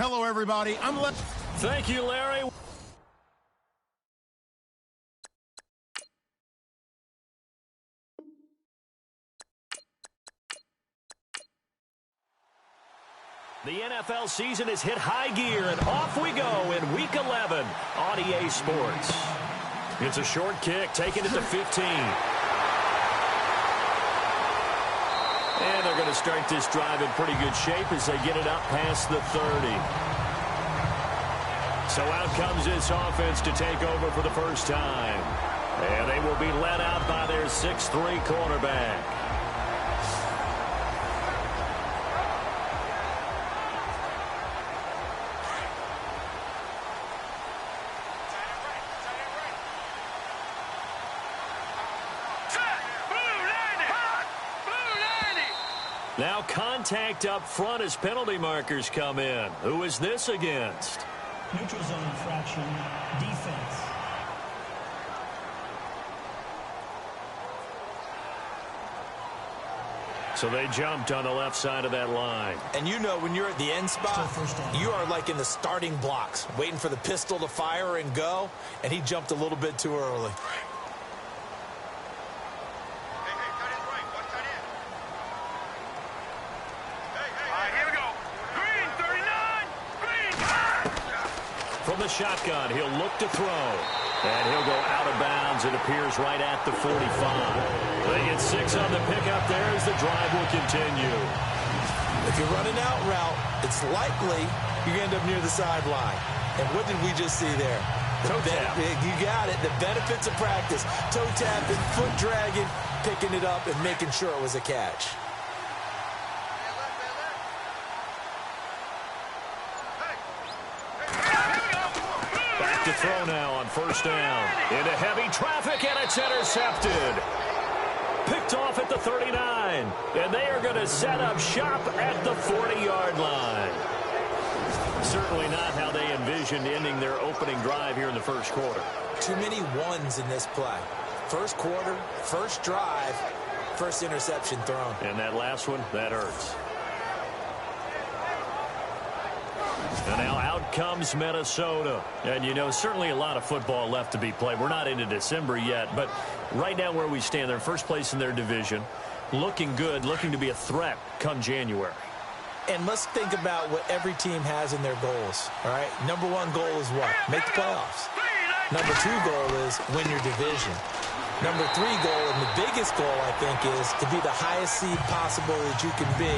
Hello, everybody. Thank you, Larry. The NFL season has hit high gear, and off we go in Week 11 on EA Sports. It's a short kick, taken at the 15. And they're going to start this drive in pretty good shape as they get it up past the 30. So out comes this offense to take over for the first time. And they will be led out by their 6'3" cornerback. Now contact up front as penalty markers come in. Who is this against? Neutral zone infraction, defense. So they jumped on the left side of that line. And you know when you're at the end spot, you are like in the starting blocks, waiting for the pistol to fire and go, and he jumped a little bit too early. From the shotgun, he'll look to throw. And he'll go out of bounds. It appears right at the 45. They get 6 on the pickup there as the drive will continue. If you're running out route, it's likely you're going to end up near the sideline. And what did we just see there? Toe tap. You got it. The benefits of practice. Toe tapping, foot dragging, picking it up, and making sure it was a catch. To throw now on first down. Into heavy traffic, and it's intercepted. Picked off at the 39. And they are going to set up shop at the 40-yard line. Certainly not how they envisioned ending their opening drive here in the first quarter. Too many ones in this play. First quarter, first drive, first interception thrown. And that last one, that hurts. And now out comes Minnesota. And, you know, certainly a lot of football left to be played. We're not into December yet, but right now where we stand, they're first place in their division. Looking good, looking to be a threat come January. And let's think about what every team has in their goals, all right? Number 1 goal is what? Make the playoffs. Number 2 goal is win your division. Number 3 goal, and the biggest goal, I think, is to be the highest seed possible that you can be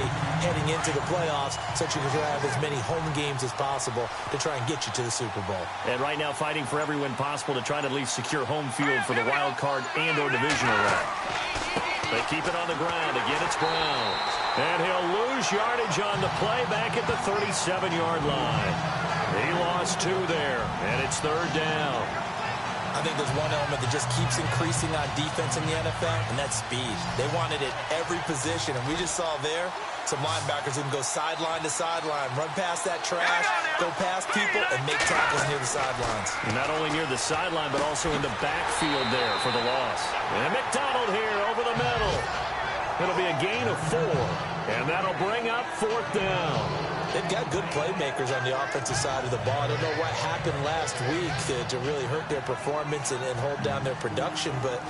heading into the playoffs so that you can have as many home games as possible to try and get you to the Super Bowl. And right now fighting for every win possible to try to at least secure home field for the wild card and or divisional round. They keep it on the ground. Again, it's Brown. And he'll lose yardage on the play back at the 37-yard line. He lost 2 there, and it's third down. I think there's one element that just keeps increasing on defense in the NFL, and that's speed. They want it at every position, and we just saw there some linebackers who can go sideline to sideline, run past that trash, go past people, and make tackles near the sidelines. And not only near the sideline, but also in the backfield there for the loss. And McDonald here over the middle. It'll be a gain of 4, and that'll bring up 4th down. They've got good playmakers on the offensive side of the ball. I don't know what happened last week to really hurt their performance and hold down their production, but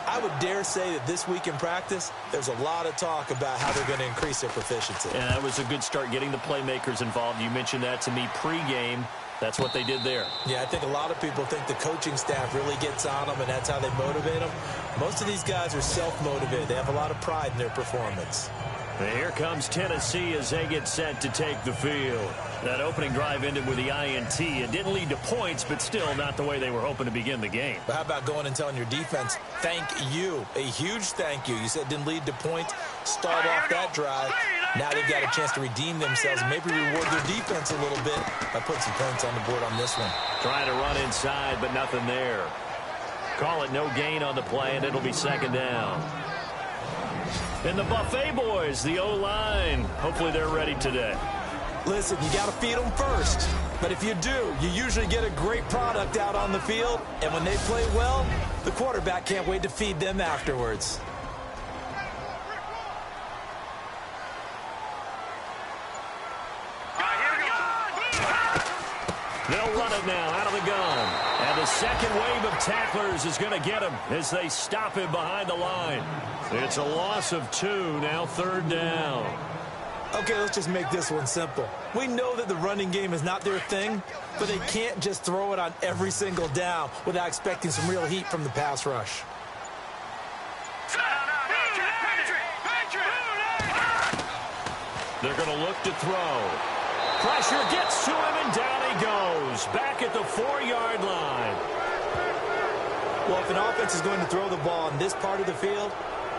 I would dare say that this week in practice, there's a lot of talk about how they're going to increase their proficiency. And that was a good start getting the playmakers involved. You mentioned that to me pregame. That's what they did there. Yeah, I think a lot of people think the coaching staff really gets on them, and that's how they motivate them. Most of these guys are self-motivated. They have a lot of pride in their performance. And here comes Tennessee as they get set to take the field. That opening drive ended with the INT. It didn't lead to points, but still not the way they were hoping to begin the game. But how about going and telling your defense, thank you, a huge thank you. You said it didn't lead to points. Start off that drive. Now they've got a chance to redeem themselves and maybe reward their defense a little bit by putting some points on the board on this one. Trying to run inside, but nothing there. Call it no gain on the play, and it'll be second down. And the Buffet boys, the O-line, hopefully they're ready today. Listen, you got to feed them first. But if you do, you usually get a great product out on the field. And when they play well, the quarterback can't wait to feed them afterwards. he'll run it now out of the gun. And the second wave of tacklers is going to get him as they stop him behind the line. It's a loss of 2, now 3rd down. Okay, let's just make this one simple. We know that the running game is not their thing, but they can't just throw it on every single down without expecting some real heat from the pass rush. They're going to look to throw. Pressure gets to him, and down he goes. Back at the 4-yard line. Well, if an offense is going to throw the ball on this part of the field,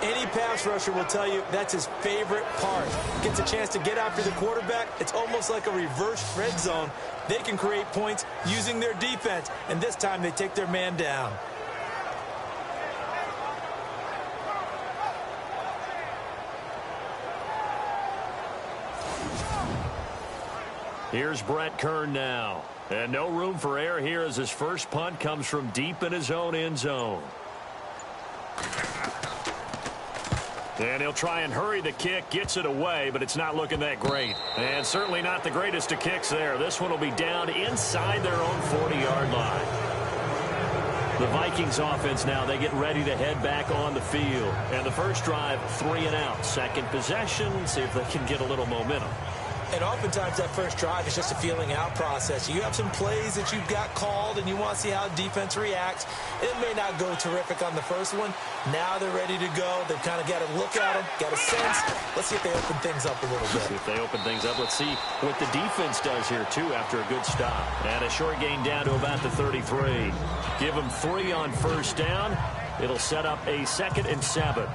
any pass rusher will tell you that's his favorite part. Gets a chance to get after the quarterback. It's almost like a reverse red zone. They can create points using their defense, and this time they take their man down. Here's Brett Kern now. And no room for error here as his first punt comes from deep in his own end zone. And he'll try and hurry the kick, gets it away, but it's not looking that great. And certainly not the greatest of kicks there. This one will be down inside their own 40-yard line. The Vikings offense now, they get ready to head back on the field. And the first drive, 3 and out. Second possession, see if they can get a little momentum. And oftentimes that first drive is just a feeling out process. You have some plays that you've got called and you want to see how defense reacts. It may not go terrific on the first one. Now they're ready to go. They've kind of got to look at them, got a sense. Let's see if they open things up a little bit. See if they open things up. Let's see what the defense does here, too, after a good stop. And a short gain down to about the 33. Give them 3 on first down. It'll set up a 2nd and 7.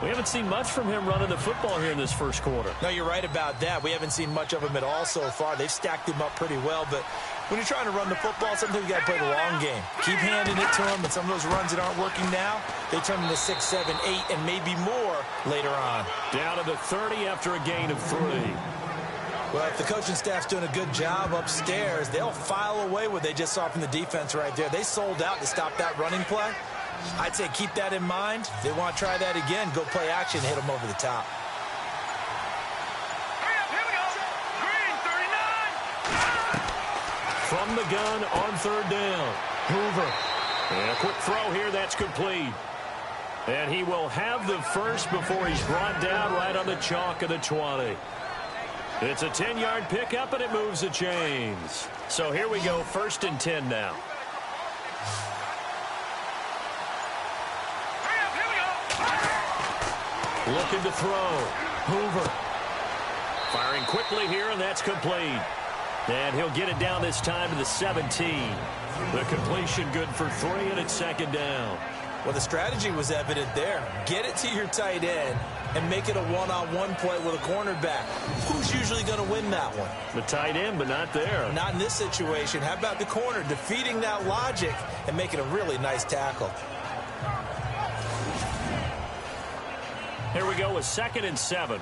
We haven't seen much from him running the football here in this first quarter. No, you're right about that. We haven't seen much of him at all so far. They've stacked him up pretty well, but when you're trying to run the football, sometimes you got to play the long game. Keep handing it to him, and some of those runs that aren't working now, they turn into 6, 7, 8, and maybe more later on. Down to the 30 after a gain of 3. Well, if the coaching staff's doing a good job upstairs, they'll file away what they just saw from the defense right there. They sold out to stop that running play. I'd say keep that in mind. If they want to try that again, go play action, hit them over the top. From the gun on 3rd down. Hoover. And a quick throw here, that's complete. And he will have the first before he's brought down right on the chalk of the 20. It's a 10-yard pickup, and it moves the chains. So here we go, 1st and 10 now. Looking to throw. Hoover. Firing quickly here, and that's complete. And he'll get it down this time to the 17. The completion good for 3, and it's 2nd down. Well, the strategy was evident there. Get it to your tight end and make it a one-on-one play with a cornerback. Who's usually going to win that one? The tight end, but not there. Not in this situation. How about the corner defeating that logic and making a really nice tackle? Here we go with 2nd and 7.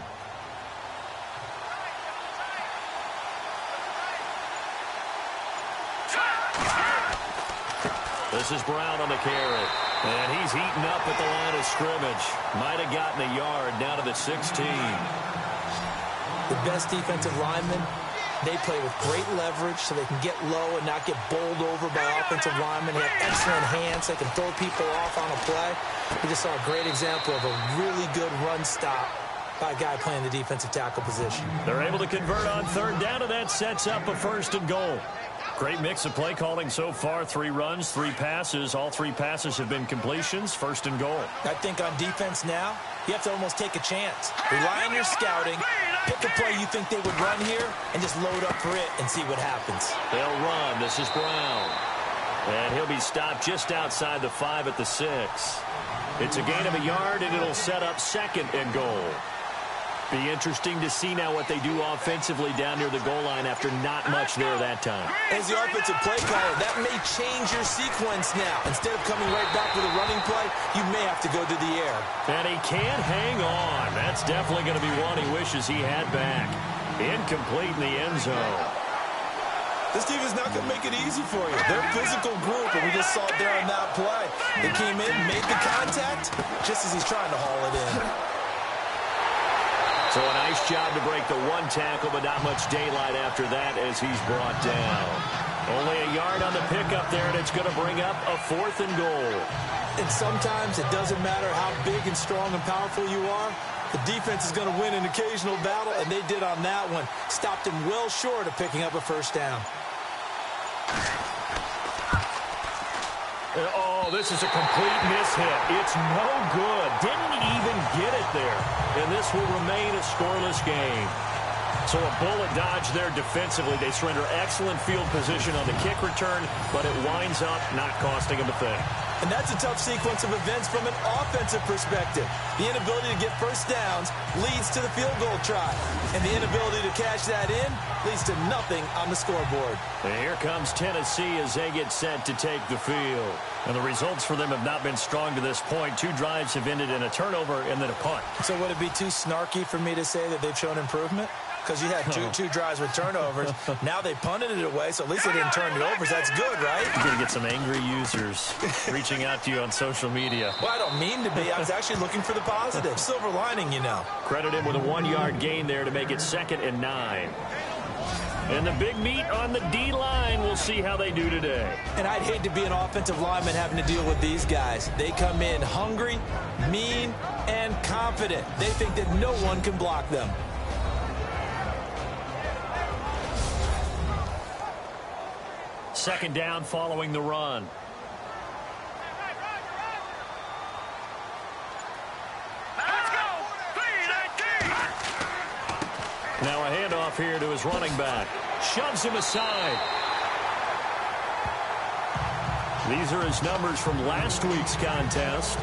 This is Brown on the carry. And he's heating up at the line of scrimmage. Might have gotten a yard down to the 16. The best defensive linemen, they play with great leverage so they can get low and not get bowled over by offensive linemen. They have excellent hands. They can throw people off on a play. We just saw a great example of a really good run stop by a guy playing the defensive tackle position. They're able to convert on 3rd down, and that sets up a 1st and goal. Great mix of play calling so far. 3 runs, 3 passes. All 3 passes have been completions. 1st and goal. I think on defense now, you have to almost take a chance. Rely on your scouting. Pick a play you think they would run here and just load up for it and see what happens. They'll run. This is Brown. And he'll be stopped just outside the 5 at the 6. It's a gain of a yard, and it'll set up 2nd and goal. Be interesting to see now what they do offensively down near the goal line after not much there that time. As the offensive play caller, that may change your sequence now. Instead of coming right back with a running play, you may have to go to the air. And he can't hang on. That's definitely going to be one he wishes he had back. Incomplete in the end zone. This team is not going to make it easy for you. They're a physical group, and we just saw it there on that play. They came in, made the contact, just as he's trying to haul it in. So a nice job to break the one tackle, but not much daylight after that as he's brought down. Only a yard on the pickup there, and it's going to bring up a 4th and goal. And sometimes it doesn't matter how big and strong and powerful you are. The defense is going to win an occasional battle, and they did on that one. Stopped him well short of picking up a first down. Oh, this is a complete miss-hit. It's no good. Didn't even get it there. And this will remain a scoreless game. So a bullet dodge there defensively. They surrender excellent field position on the kick return, but it winds up not costing them a thing. And that's a tough sequence of events from an offensive perspective. The inability to get first downs leads to the field goal try. And the inability to cash that in leads to nothing on the scoreboard. And here comes Tennessee as they get set to take the field. And the results for them have not been strong to this point. 2 drives have ended in a turnover and then a punt. So would it be too snarky for me to say that they've shown improvement? Because you had two drives with turnovers. Now they punted it away, so at least they didn't turn it over. So that's good, right? You're going to get some angry users reaching out to you on social media. Well, I don't mean to be. I was actually looking for the positive. Silver lining, you know. Credit him with a 1-yard gain there to make it 2nd and 9. And the big meat on the D-line, we'll see how they do today. And I'd hate to be an offensive lineman having to deal with these guys. They come in hungry, mean, and confident. They think that no one can block them. Second down following the run. Now a handoff here to his running back. Shoves him aside. These are his numbers from last week's contest.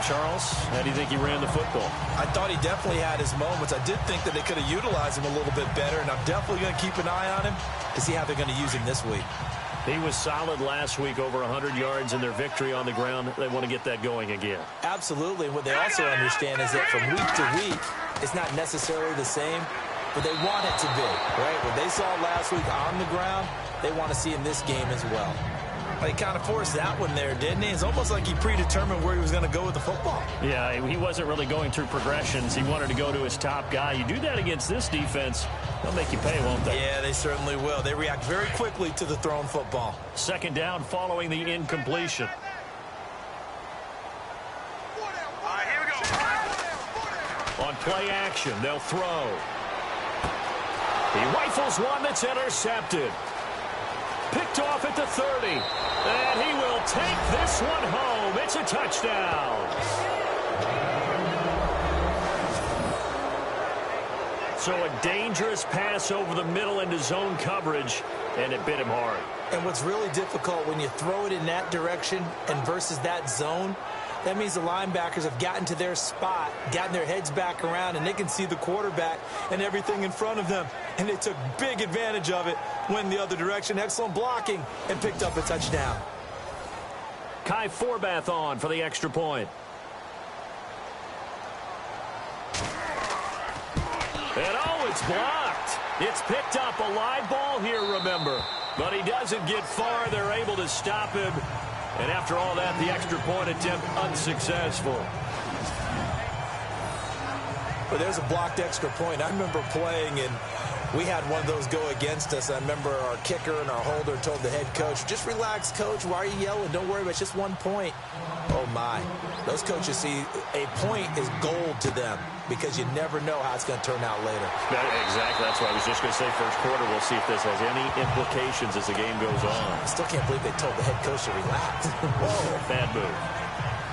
Charles, how do you think he ran the football? I thought he definitely had his moments. I did think that they could have utilized him a little bit better, and I'm definitely going to keep an eye on him to see how they're going to use him this week. He was solid last week, over 100 yards in their victory on the ground. They want to get that going again. Absolutely. And what they also understand is that from week to week, it's not necessarily the same, but they want it to be, right? What they saw last week on the ground, they want to see in this game as well. He kind of forced that one there, didn't he? It's almost like he predetermined where he was going to go with the football. Yeah, he wasn't really going through progressions. He wanted to go to his top guy. You do that against this defense, they'll make you pay, won't they? Yeah, they certainly will. They react very quickly to the thrown football. Second down following the incompletion. Here we go. On play action, they'll throw. He rifles one that's intercepted. Picked off at the 30. And he will take this one home. It's a touchdown. So a dangerous pass over the middle into zone coverage, and it bit him hard. And what's really difficult when you throw it in that direction and versus that zone, that means the linebackers have gotten to their spot, gotten their heads back around, and they can see the quarterback and everything in front of them. And they took big advantage of it, went the other direction, excellent blocking, and picked up a touchdown. Kai Forbath on for the extra point. And oh, it's blocked. It's picked up, a live ball here, remember. But he doesn't get far. They're able to stop him. And after all that, the extra point attempt unsuccessful. But there's a blocked extra point. I remember playing, and we had one of those go against us. I remember our kicker and our holder told the head coach, just relax, coach. Why are you yelling? Don't worry about it. It's just 1 point. Oh, my. Those coaches see a point is gold to them because you never know how it's going to turn out later. Exactly. That's what I was just going to say. First quarter, we'll see if this has any implications as the game goes on. I still can't believe they told the head coach to relax. Whoa, bad move.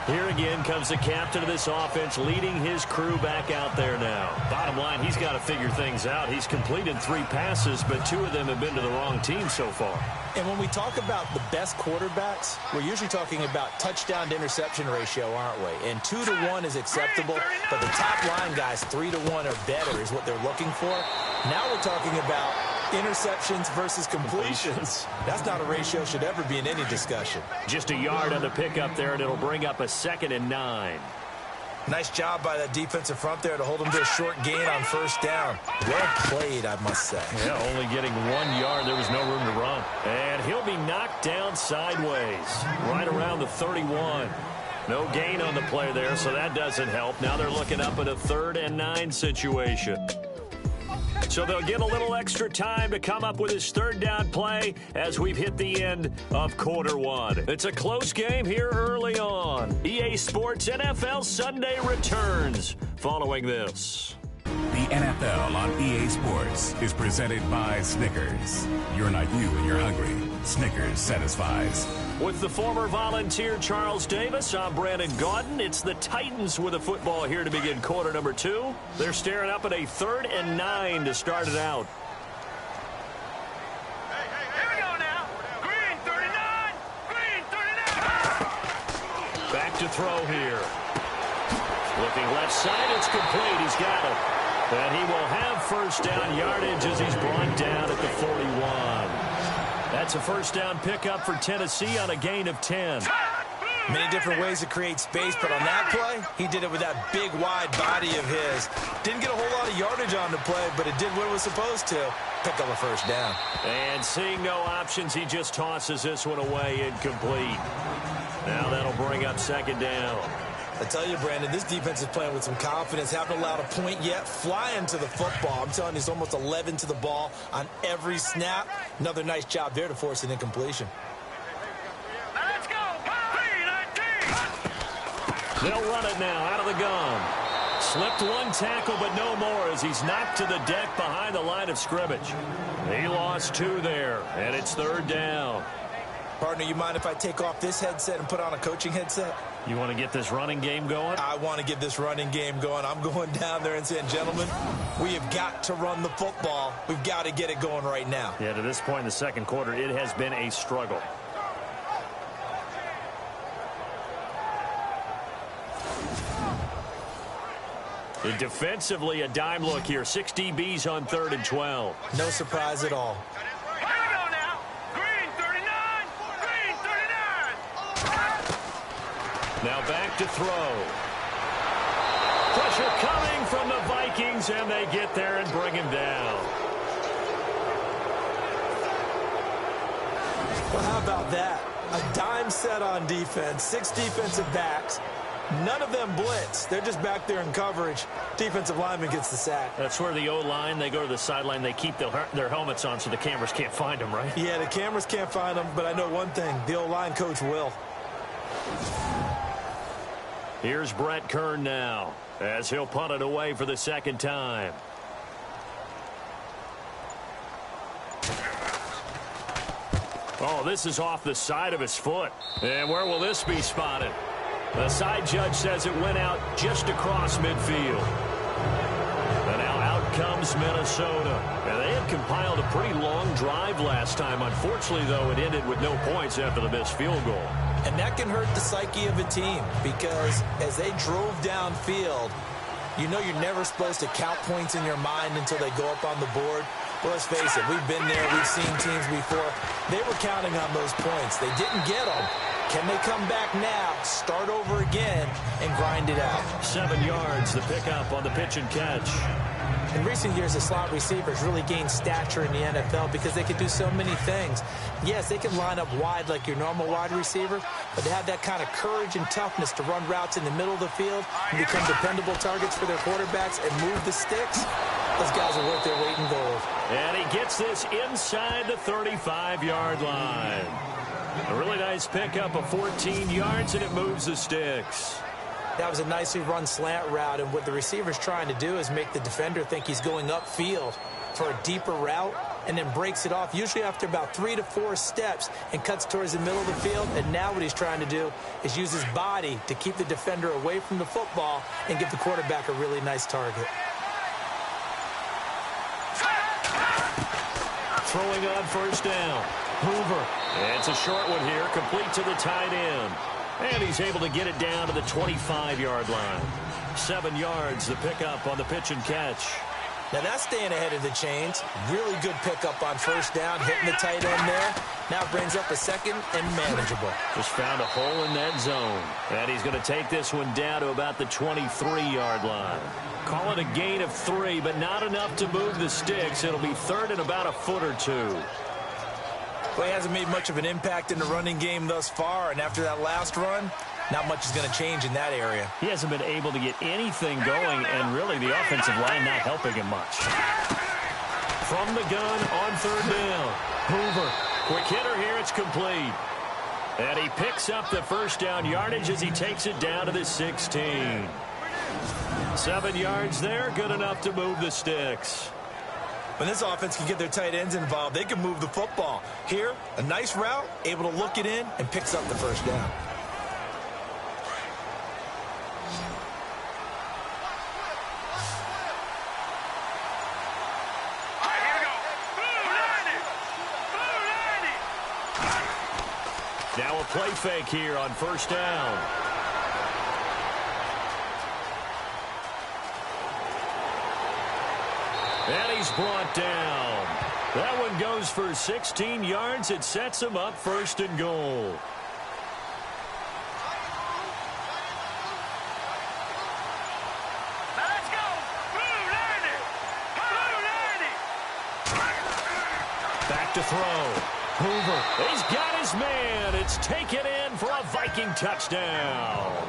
Here again comes the captain of this offense, leading his crew back out there now. Bottom line, he's got to figure things out. He's completed 3 passes, but 2 of them have been to the wrong team so far. And when we talk about the best quarterbacks, we're usually talking about touchdown to interception ratio, aren't we? And 2 to 1 is acceptable, but the top line guys, 3 to 1 or better is what they're looking for. Now we're talking about interceptions versus completions. That's not a ratio should ever be in any discussion. Just a yard on the pickup there, and it'll bring up a 2nd and 9. Nice job by that defensive front there to hold him to a short gain on first down. Well played, I must say. Yeah, only getting 1 yard. There was no room to run. And he'll be knocked down sideways, right around the 31. No gain on the play there, so that doesn't help. Now they're looking up at a 3rd and 9 situation. So they'll get a little extra time to come up with his 3rd down play as we've hit the end of quarter 1. It's a close game here early on. EA Sports NFL Sunday returns following this. The NFL on EA Sports is presented by Snickers. You're not you when you're hungry. Snickers satisfies. With the former Volunteer Charles Davis, I'm Brandon Gaudin. It's the Titans with a football here to begin quarter number 2. They're staring up at a 3rd and 9 to start it out. Here we go now. Green 39. Green 39. Back to throw here. Looking left side, it's complete. He's got it. And he will have 1st down yardage as he's brought down at the 41. That's a 1st down pickup for Tennessee on a gain of 10. Many different ways to create space, but on that play, he did it with that big, wide body of his. Didn't get a whole lot of yardage on the play, but it did what it was supposed to. Pick up a 1st down. And seeing no options, he just tosses this one away incomplete. Now that'll bring up 2nd down. I tell you, Brandon, this defense is playing with some confidence. Haven't allowed a point yet. Flying to the football. I'm telling you, it's almost 11 to the ball on every snap. Another nice job there to force an incompletion. Let's go. They'll run it now out of the gun. Slipped one tackle, but no more as he's knocked to the deck behind the line of scrimmage. He lost 2 there, and it's 3rd down. Partner, you mind if I take off this headset and put on a coaching headset? You want to get this running game going? I want to get this running game going. I'm going down there and saying, gentlemen, we have got to run the football. We've got to get it going right now. Yeah, to this point in the 2nd quarter, it has been a struggle. And defensively, a dime look here. 6 DBs on 3rd and 12. No surprise at all. Here we go now. Green 39. Green 39. Now back to throw. Pressure coming from the Vikings, and they get there and bring him down. Well, how about that? A dime set on defense, 6 defensive backs. None of them blitz. They're just back there in coverage. Defensive lineman gets the sack. That's where the O-line, they go to the sideline, they keep their helmets on so the cameras can't find them, right? Yeah, the cameras can't find them, but I know one thing. The O-line coach will. Here's Brett Kern now as he'll punt it away for the 2nd time. Oh, this is off the side of his foot. And where will this be spotted? The side judge says it went out just across midfield. And now out comes Minnesota. And they had compiled a pretty long drive last time. Unfortunately, though, it ended with no points after the missed field goal. And that can hurt the psyche of a team because as they drove downfield, you know you're never supposed to count points in your mind until they go up on the board. Well, let's face it, we've been there, we've seen teams before. They were counting on those points. They didn't get them. Can they come back now, start over again, and grind it out? 7 yards, the pickup on the pitch and catch. In recent years, the slot receivers really gained stature in the NFL because they could do so many things. Yes, they can line up wide like your normal wide receiver, but they have that kind of courage and toughness to run routes in the middle of the field and become dependable targets for their quarterbacks and move the sticks. Those guys are worth their weight in gold. And he gets this inside the 35-yard line. A really nice pickup of 14 yards, and it moves the sticks. That was a nicely run slant route, and what the receiver's trying to do is make the defender think he's going upfield for a deeper route and then breaks it off, usually after about 3 to 4 steps, and cuts towards the middle of the field. And now what he's trying to do is use his body to keep the defender away from the football and give the quarterback a really nice target. Throwing on 1st down. Hoover. And it's a short one here, complete to the tight end. And he's able to get it down to the 25-yard line. 7 yards, the pickup on the pitch and catch. Now that's staying ahead of the chains. Really good pickup on 1st down, hitting the tight end there. Now brings up a 2nd and manageable. Just found a hole in that zone. And he's going to take this one down to about the 23-yard line. Call it a gain of 3, but not enough to move the sticks. It'll be 3rd and about a foot or 2. Well, he hasn't made much of an impact in the running game thus far, and after that last run, not much is going to change in that area. He hasn't been able to get anything going, and really the offensive line not helping him much. From the gun on third down. Hoover. Quick hitter here. It's complete. And he picks up the first down yardage as he takes it down to the 16. 7 yards there. Good enough to move the sticks. When this offense can get their tight ends involved, they can move the football. Here, a nice route, able to look it in, and picks up the first down. Now a play fake here on first down. And he's brought down. That one goes for 16 yards. It sets him up first and goal. Let's go. Back to throw. Hoover. He's got his man. It's taken in for a Viking touchdown.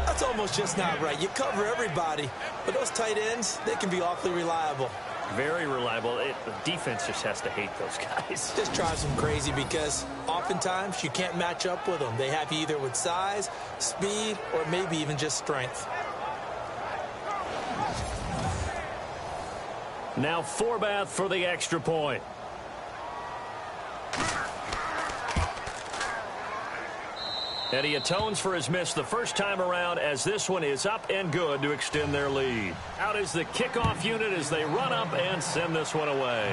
That's almost just not right. You cover everybody, but those tight ends, they can be awfully reliable. Very reliable. The defense just has to hate those guys. Just drives them crazy because oftentimes you can't match up with them. They have you either with size, speed, or maybe even just strength. Now Forbath for the extra point. And he atones for his miss the first time around as this one is up and good to extend their lead. Out is the kickoff unit as they run up and send this one away.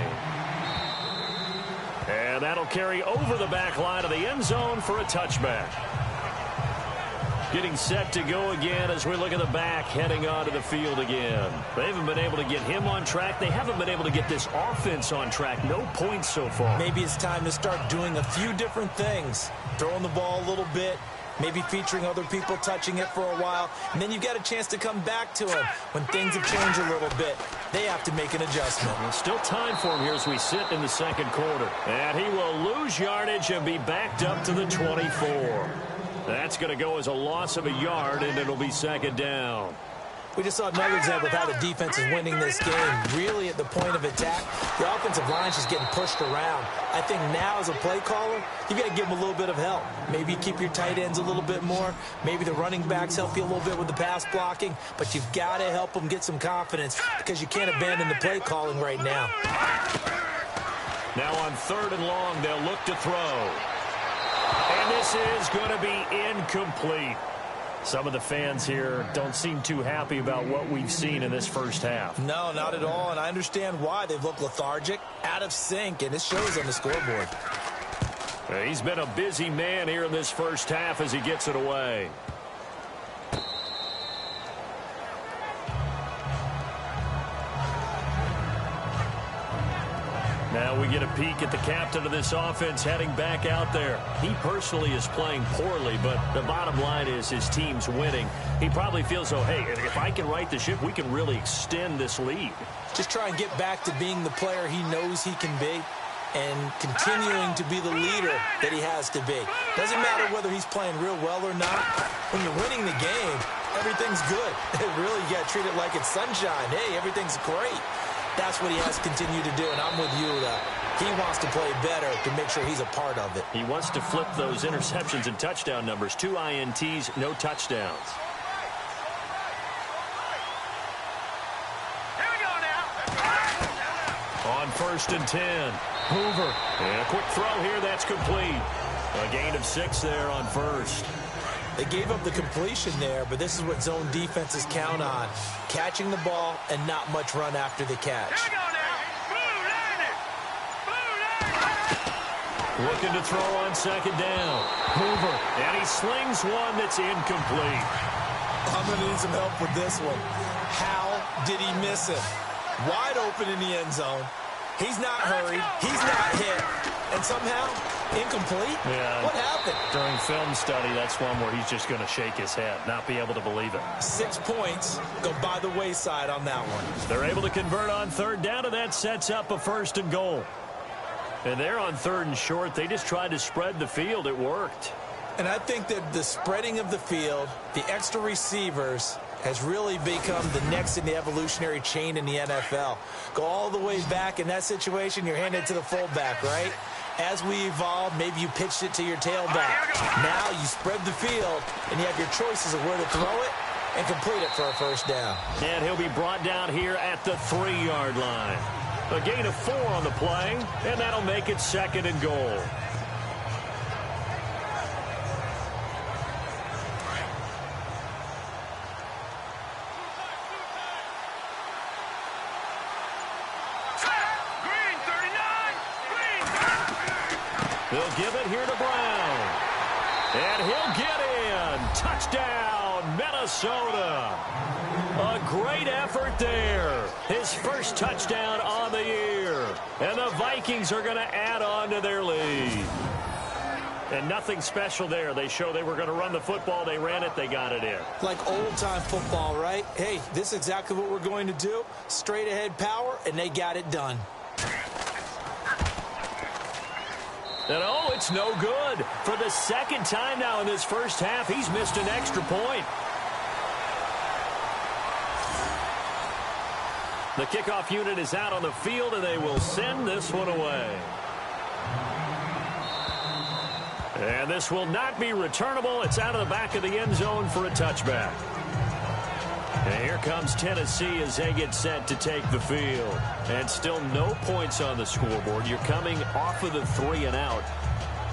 And that'll carry over the back line of the end zone for a touchback. Getting set to go again as we look at the back heading onto the field again. They haven't been able to get him on track. They haven't been able to get this offense on track. No points so far. Maybe it's time to start doing a few different things. Throwing the ball a little bit, maybe featuring other people touching it for a while, and then you get a chance to come back to him when things have changed a little bit. They have to make an adjustment. There's still time for him here as we sit in the second quarter. And he will lose yardage and be backed up to the 24. That's going to go as a loss of a yard, and it'll be second down. We just saw another example of how the defense is winning this game. Really at the point of attack, the offensive line's just getting pushed around. I think now as a play caller, you got to give them a little bit of help. Maybe keep your tight ends a little bit more. Maybe the running backs help you a little bit with the pass blocking. But you've got to help them get some confidence because you can't abandon the play calling right now. Now on third and long, they'll look to throw. And this is going to be incomplete. Some of the fans here don't seem too happy about what we've seen in this first half. No, not at all, and I understand why. They've looked lethargic, out of sync, and it shows on the scoreboard. He's been a busy man here in this first half as he gets it away. Now we get a peek at the captain of this offense heading back out there. He personally is playing poorly, but the bottom line is his team's winning. He probably feels, oh, hey, if I can right the ship, we can really extend this lead. Just try and get back to being the player he knows he can be and continuing to be the leader that he has to be. Doesn't matter whether he's playing real well or not. When you're winning the game, everything's good. Really, you got to treat it like it's sunshine. Hey, everything's great. That's what he has to continue to do, and I'm with you. He wants to play better to make sure he's a part of it. He wants to flip those interceptions and touchdown numbers. 2 INTs, no touchdowns. Here we go now. On first and 10, Hoover. And a quick throw here, that's complete. A gain of 6 there on first. They gave up the completion there, but this is what zone defenses count on. Catching the ball and not much run after the catch. Here we go now. Looking to throw on second down. Hoover. And he slings one that's incomplete. I'm going to need some help with this one. How did he miss it? Wide open in the end zone. He's not hurried. He's not hit. And somehow, incomplete? Yeah. What happened? During film study, that's one where he's just going to shake his head, not be able to believe it. 6 points go by the wayside on that one. They're able to convert on third down, and that sets up a first and goal. And they're on third and short. They just tried to spread the field. It worked. And I think that the spreading of the field, the extra receivers, has really become the next in the evolutionary chain in the NFL. Go all the way back in that situation, you're handed to the fullback, right? As we evolve, maybe you pitched it to your tailback. Now you spread the field, and you have your choices of where to throw it and complete it for a first down. And he'll be brought down here at the 3-yard line. A gain of 4 on the play, and that'll make it 2nd and goal. They'll give it here to Brown. And he'll get in. Touchdown, Minnesota. A great effort there. His first touchdown on the year. And the Vikings are going to add on to their lead. And nothing special there. They show they were going to run the football. They ran it. They got it in. Like old-time football, right? Hey, this is exactly what we're going to do. Straight-ahead power, and they got it done. And, oh, it's no good. For the second time now in this first half, he's missed an extra point. The kickoff unit is out on the field, and they will send this one away. And this will not be returnable. It's out of the back of the end zone for a touchback. And here comes Tennessee as they get set to take the field. And still no points on the scoreboard. You're coming off of the 3 and out.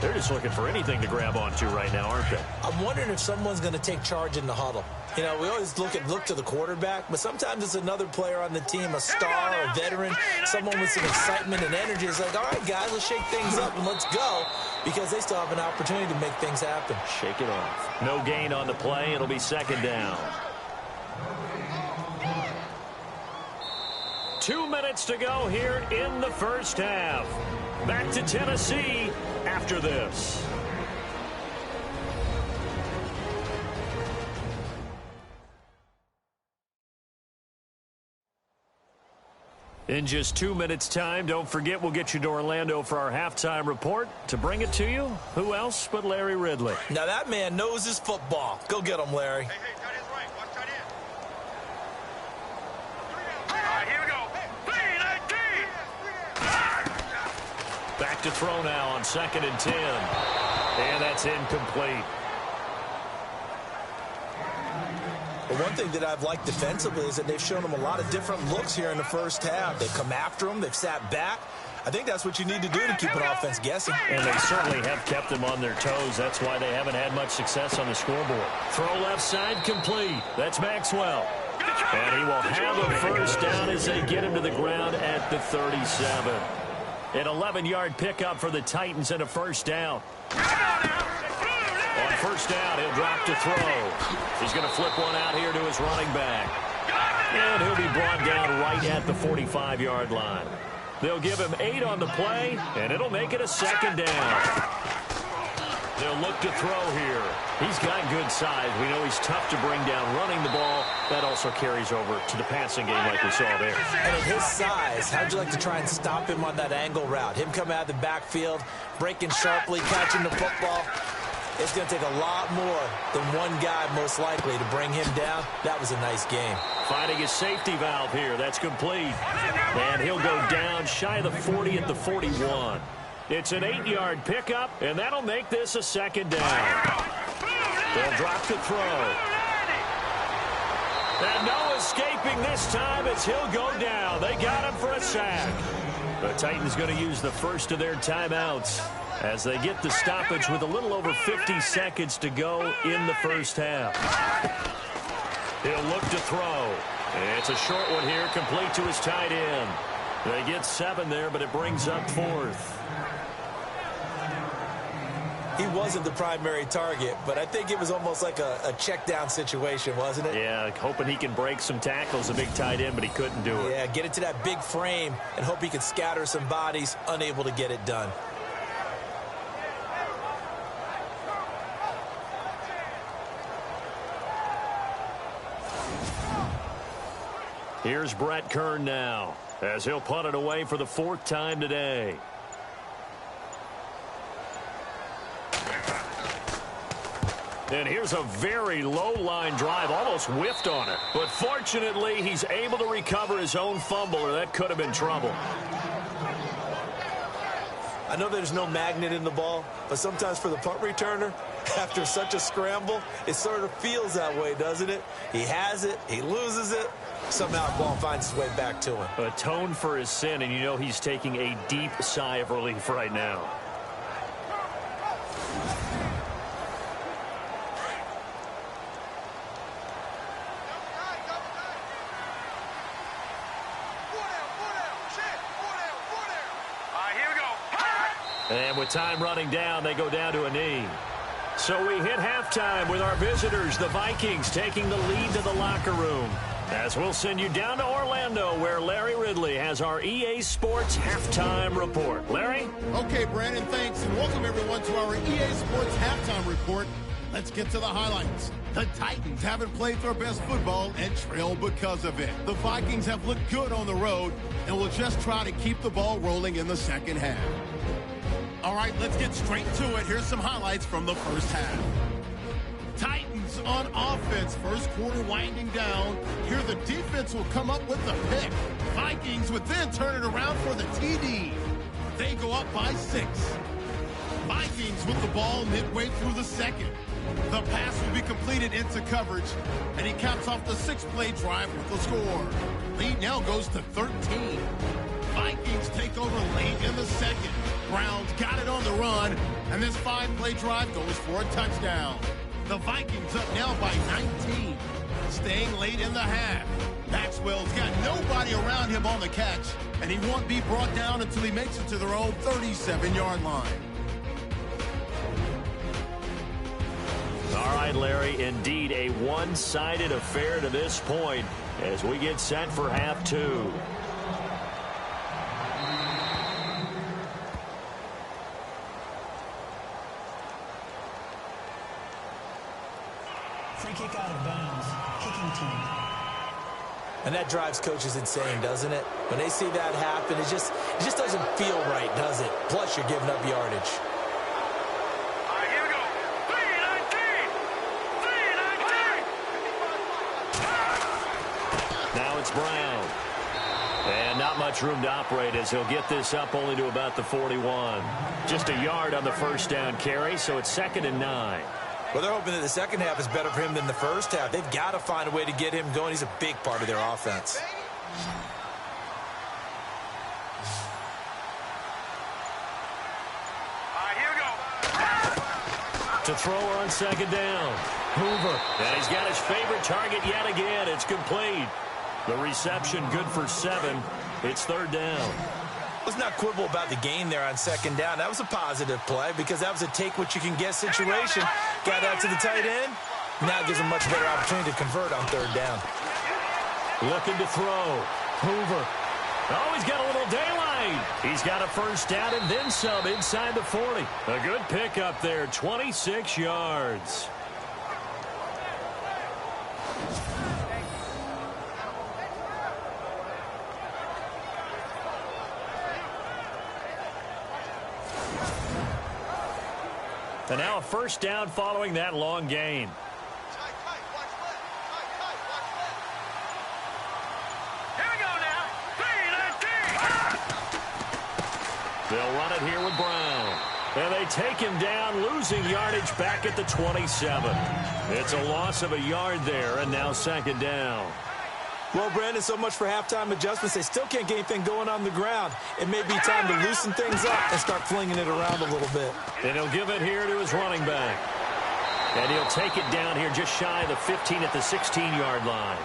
They're just looking for anything to grab onto right now, aren't they? I'm wondering if someone's going to take charge in the huddle. You know, we always look to the quarterback, but sometimes it's another player on the team, a star, a veteran, someone with some excitement and energy. It's like, all right, guys, let's shake things up and let's go, because they still have an opportunity to make things happen. Shake it off. No gain on the play. It'll be 2nd down. 2 minutes to go here in the first half. Back to Tennessee after this. In just 2 minutes' time, don't forget we'll get you to Orlando for our halftime report. To bring it to you, who else but Larry Ridley? Now that man knows his football. Go get him, Larry. Hey, tight end's right. Watch tight end. All right, here we go. Back to throw now on 2nd and 10. And that's incomplete. But one thing that I've liked defensively is that they've shown them a lot of different looks here in the first half. They've come after them. They've sat back. I think that's what you need to do to keep an offense guessing. And they certainly have kept them on their toes. That's why they haven't had much success on the scoreboard. Throw left side complete. That's Maxwell. And he will have a first down as they get him to the ground at the 37. An 11-yard pickup for the Titans and a first down. On first down, he'll drop to throw. He's going to flip one out here to his running back. And he'll be brought down right at the 45-yard line. They'll give him 8 on the play, and it'll make it a 2nd down. They'll look to throw here. He's got good size. We know he's tough to bring down running the ball. That also carries over to the passing game like we saw there. And at his size, how'd you like to try and stop him on that angle route? Him coming out of the backfield, breaking sharply, catching the football. It's going to take a lot more than one guy, most likely, to bring him down. That was a nice game. Finding his safety valve here. That's complete. And he'll go down shy of the 40 at the 41. It's an 8-yard pickup, and that'll make this a 2nd down. They'll drop to throw. And no escaping this time as he'll go down. They got him for a sack. The Titans going to use the first of their timeouts as they get the stoppage with a little over 50 seconds to go in the first half. He'll look to throw. It's a short one here, complete to his tight end. They get 7 there, but it brings up 4th. He wasn't the primary target, but I think it was almost like a check down situation, wasn't it? Yeah, hoping he can break some tackles, a big tight end, but he couldn't do it. Yeah, get it to that big frame and hope he can scatter some bodies, unable to get it done. Here's Brett Kern now as he'll punt it away for the 4th time today. And here's a very low-line drive, almost whiffed on it. But fortunately, he's able to recover his own fumble, or that could have been trouble. I know there's no magnet in the ball, but sometimes for the punt returner, after such a scramble, it sort of feels that way, doesn't it? He has it, he loses it, somehow the ball finds its way back to him. Atone for his sin, and you know he's taking a deep sigh of relief right now. And with time running down, they go down to a knee. So we hit halftime with our visitors, the Vikings, taking the lead to the locker room. As we'll send you down to Orlando, where Larry Ridley has our EA Sports Halftime Report. Larry? Okay, Brandon, thanks, and welcome everyone to our EA Sports Halftime Report. Let's get to the highlights. The Titans haven't played their best football and trail because of it. The Vikings have looked good on the road and will just try to keep the ball rolling in the second half. All right, let's get straight to it. Here's some highlights from the first half. Titans on offense. First quarter winding down. Here the defense will come up with the pick. Vikings would then turn it around for the TD. They go up by 6. Vikings with the ball midway through the second. The pass will be completed into coverage, and he caps off the 6-play drive with the score. Lead now goes to 13. Vikings take over late in the second. Browns got it on the run, and this 5-play drive goes for a touchdown. The Vikings up now by 19. Staying late in the half. Maxwell's got nobody around him on the catch, and he won't be brought down until he makes it to their own 37-yard line. All right, Larry, indeed a one-sided affair to this point as we get set for half 2. Free kick out of bounds. Kicking team. And that drives coaches insane, doesn't it? When they see that happen, it just doesn't feel right, does it? Plus, you're giving up yardage. Here we go. 3-19. Now it's Brown. And not much room to operate as he'll get this up only to about the 41. Just a yard on the first down carry, so it's 2nd and 9. Well, they're hoping that the second half is better for him than the first half. They've got to find a way to get him going. He's a big part of their offense. Here we go. To throw on 2nd down. Hoover. And he's got his favorite target yet again. It's complete. The reception good for 7. It's 3rd down. Let's not quibble about the gain there on 2nd down. That was a positive play because that was a take-what-you-can-get situation. Got out to the tight end. Now gives him much better opportunity to convert on 3rd down. Looking to throw. Hoover. Oh, he's got a little daylight. He's got a first down and then some inside the 40. A good pickup there, 26 yards. And now a first down following that long gain. Here we go now. 3-19. They'll run it here with Brown. And they take him down, losing yardage back at the 27. It's a loss of a yard there, and now 2nd down. Well, Brandon, so much for halftime adjustments. They still can't get anything going on the ground. It may be time to loosen things up and start flinging it around a little bit. And he'll give it here to his running back. And he'll take it down here just shy of the 15 at the 16-yard line.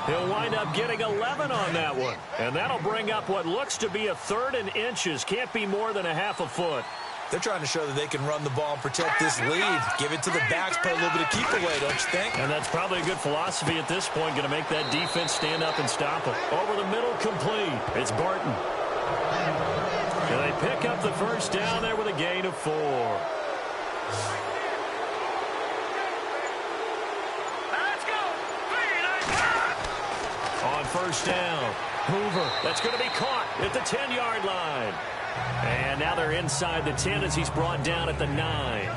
He'll wind up getting 11 on that one. And that'll bring up what looks to be a 3rd and inches. Can't be more than a half a foot. They're trying to show that they can run the ball and protect this lead. Give it to the backs, play a little bit of keep away, don't you think? And that's probably a good philosophy at this point, going to make that defense stand up and stop them. Over the middle, complete. It's Barton. And they pick up the first down there with a gain of 4. Let's go. 3-19. On first down, Hoover. That's going to be caught at the 10-yard line. And now they're inside the 10 as he's brought down at the 9.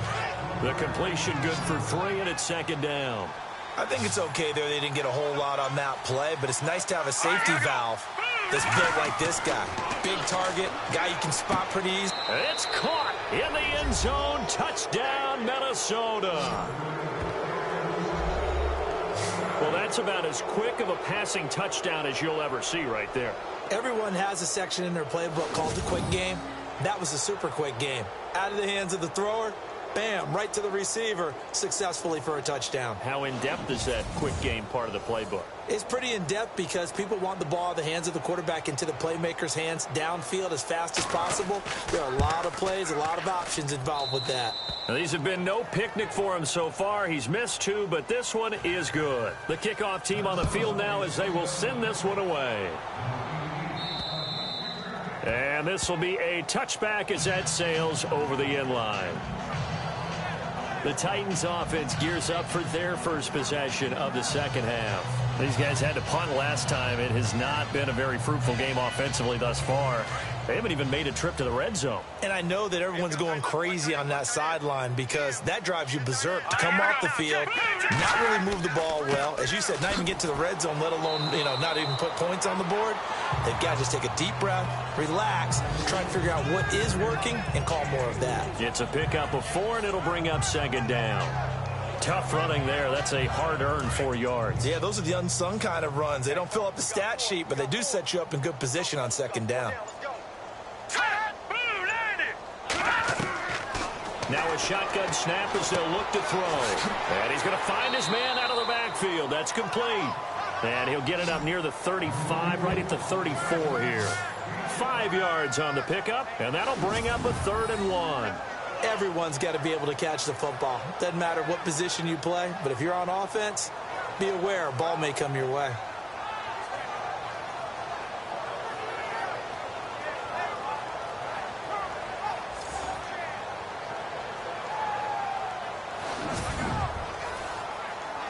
The completion good for 3, and it's second down. I think it's okay there. They didn't get a whole lot on that play, but it's nice to have a safety valve that's built like this guy. Big target, guy you can spot pretty easy. It's caught in the end zone. Touchdown, Minnesota. Well, that's about as quick of a passing touchdown as you'll ever see right there. Everyone has a section in their playbook called the quick game. That was a super quick game. Out of the hands of the thrower, bam, right to the receiver, successfully for a touchdown. How in-depth is that quick game part of the playbook? It's pretty in-depth because people want the ball in the hands of the quarterback into the playmaker's hands downfield as fast as possible. There are a lot of plays, a lot of options involved with that. Now, these have been no picnic for him so far. He's missed 2, but this one is good. The kickoff team on the field now as they will send this one away. And this will be a touchback as that sails over the end line. The Titans offense gears up for their first possession of the second half. These guys had to punt last time. It has not been a very fruitful game offensively thus far. They haven't even made a trip to the red zone. And I know that everyone's going crazy on that sideline because that drives you berserk to come off the field, not really move the ball well. As you said, not even get to the red zone, let alone, not even put points on the board. They've got to just take a deep breath, relax, try and figure out what is working and call more of that. It's a pickup of 4, and it'll bring up second down. Tough running there. That's a hard-earned 4 yards. Yeah, those are the unsung kind of runs. They don't fill up the stat sheet, but they do set you up in good position on second down. Now a shotgun snap as they'll look to throw. And he's going to find his man out of the backfield. That's complete. And he'll get it up near the 35, right at the 34 here. 5 yards on the pickup, and that'll bring up a 3rd and 1. Everyone's got to be able to catch the football. Doesn't matter what position you play, but if you're on offense, be aware a ball may come your way.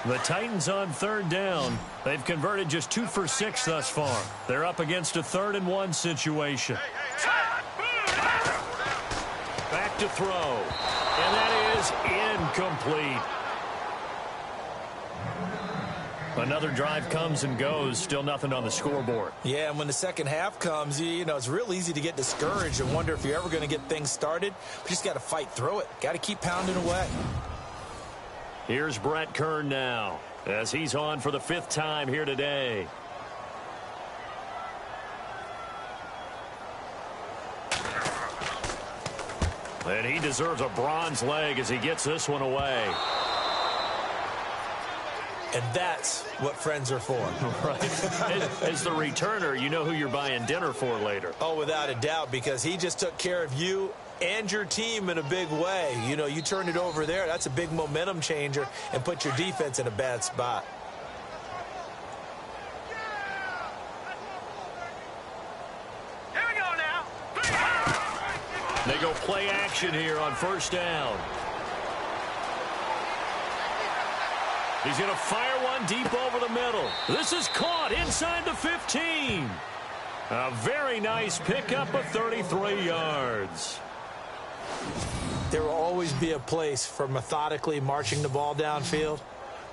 The Titans on 3rd down. They've converted just 2 for 6 thus far. They're up against a 3rd and 1 situation. Back to throw. And that is incomplete. Another drive comes and goes. Still nothing on the scoreboard. Yeah, and when the second half comes, it's real easy to get discouraged and wonder if you're ever going to get things started. But you just got to fight through it. Got to keep pounding away. Here's Brett Kern now as he's on for the 5th time here today. And he deserves a bronze leg as he gets this one away. And that's what friends are for. Right. As the returner, you know who you're buying dinner for later. Oh, without a doubt, because he just took care of you and your team in a big way. You turn it over there. That's a big momentum changer and put your defense in a bad spot. Here we go now. They go play action here on 1st down. He's going to fire one deep over the middle. This is caught inside the 15. A very nice pickup of 33 yards. There will always be a place for methodically marching the ball downfield.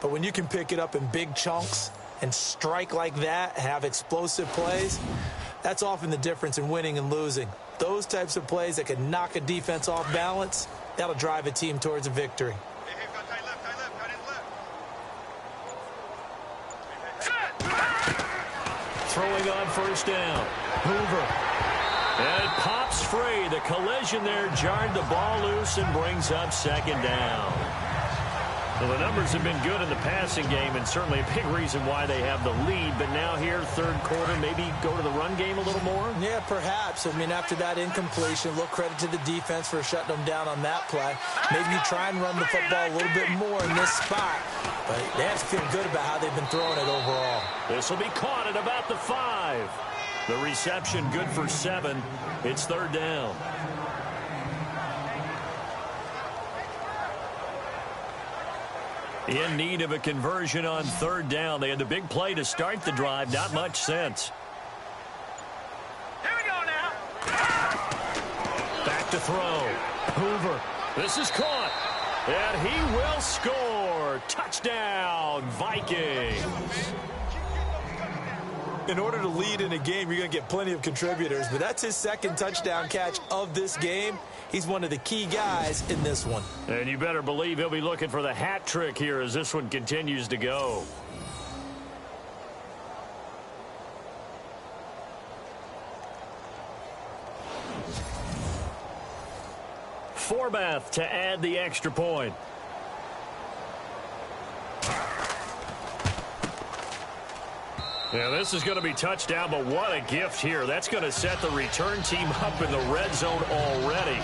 But when you can pick it up in big chunks and strike like that, have explosive plays, that's often the difference in winning and losing. Those types of plays that can knock a defense off balance, that'll drive a team towards a victory. Throwing on 1st down. Hoover. And it pops free. The collision there jarred the ball loose and brings up second down. Well, the numbers have been good in the passing game and certainly a big reason why they have the lead. But now here, 3rd quarter, maybe go to the run game a little more? Yeah, perhaps. After that incompletion, a little credit to the defense for shutting them down on that play. Maybe you try and run the football a little bit more in this spot. But they have to feel good about how they've been throwing it overall. This will be caught at about the 5. The reception good for 7. It's 3rd down. In need of a conversion on 3rd down. They had the big play to start the drive. Not much sense. Here we go now. Back to throw. Hoover. This is caught. And he will score. Touchdown, Vikings. In order to lead in a game, you're going to get plenty of contributors, but that's his second touchdown catch of this game. He's one of the key guys in this one. And you better believe he'll be looking for the hat trick here as this one continues to go. Forbath to add the extra point. Yeah, this is going to be touchdown, but what a gift here. That's going to set the return team up in the red zone already.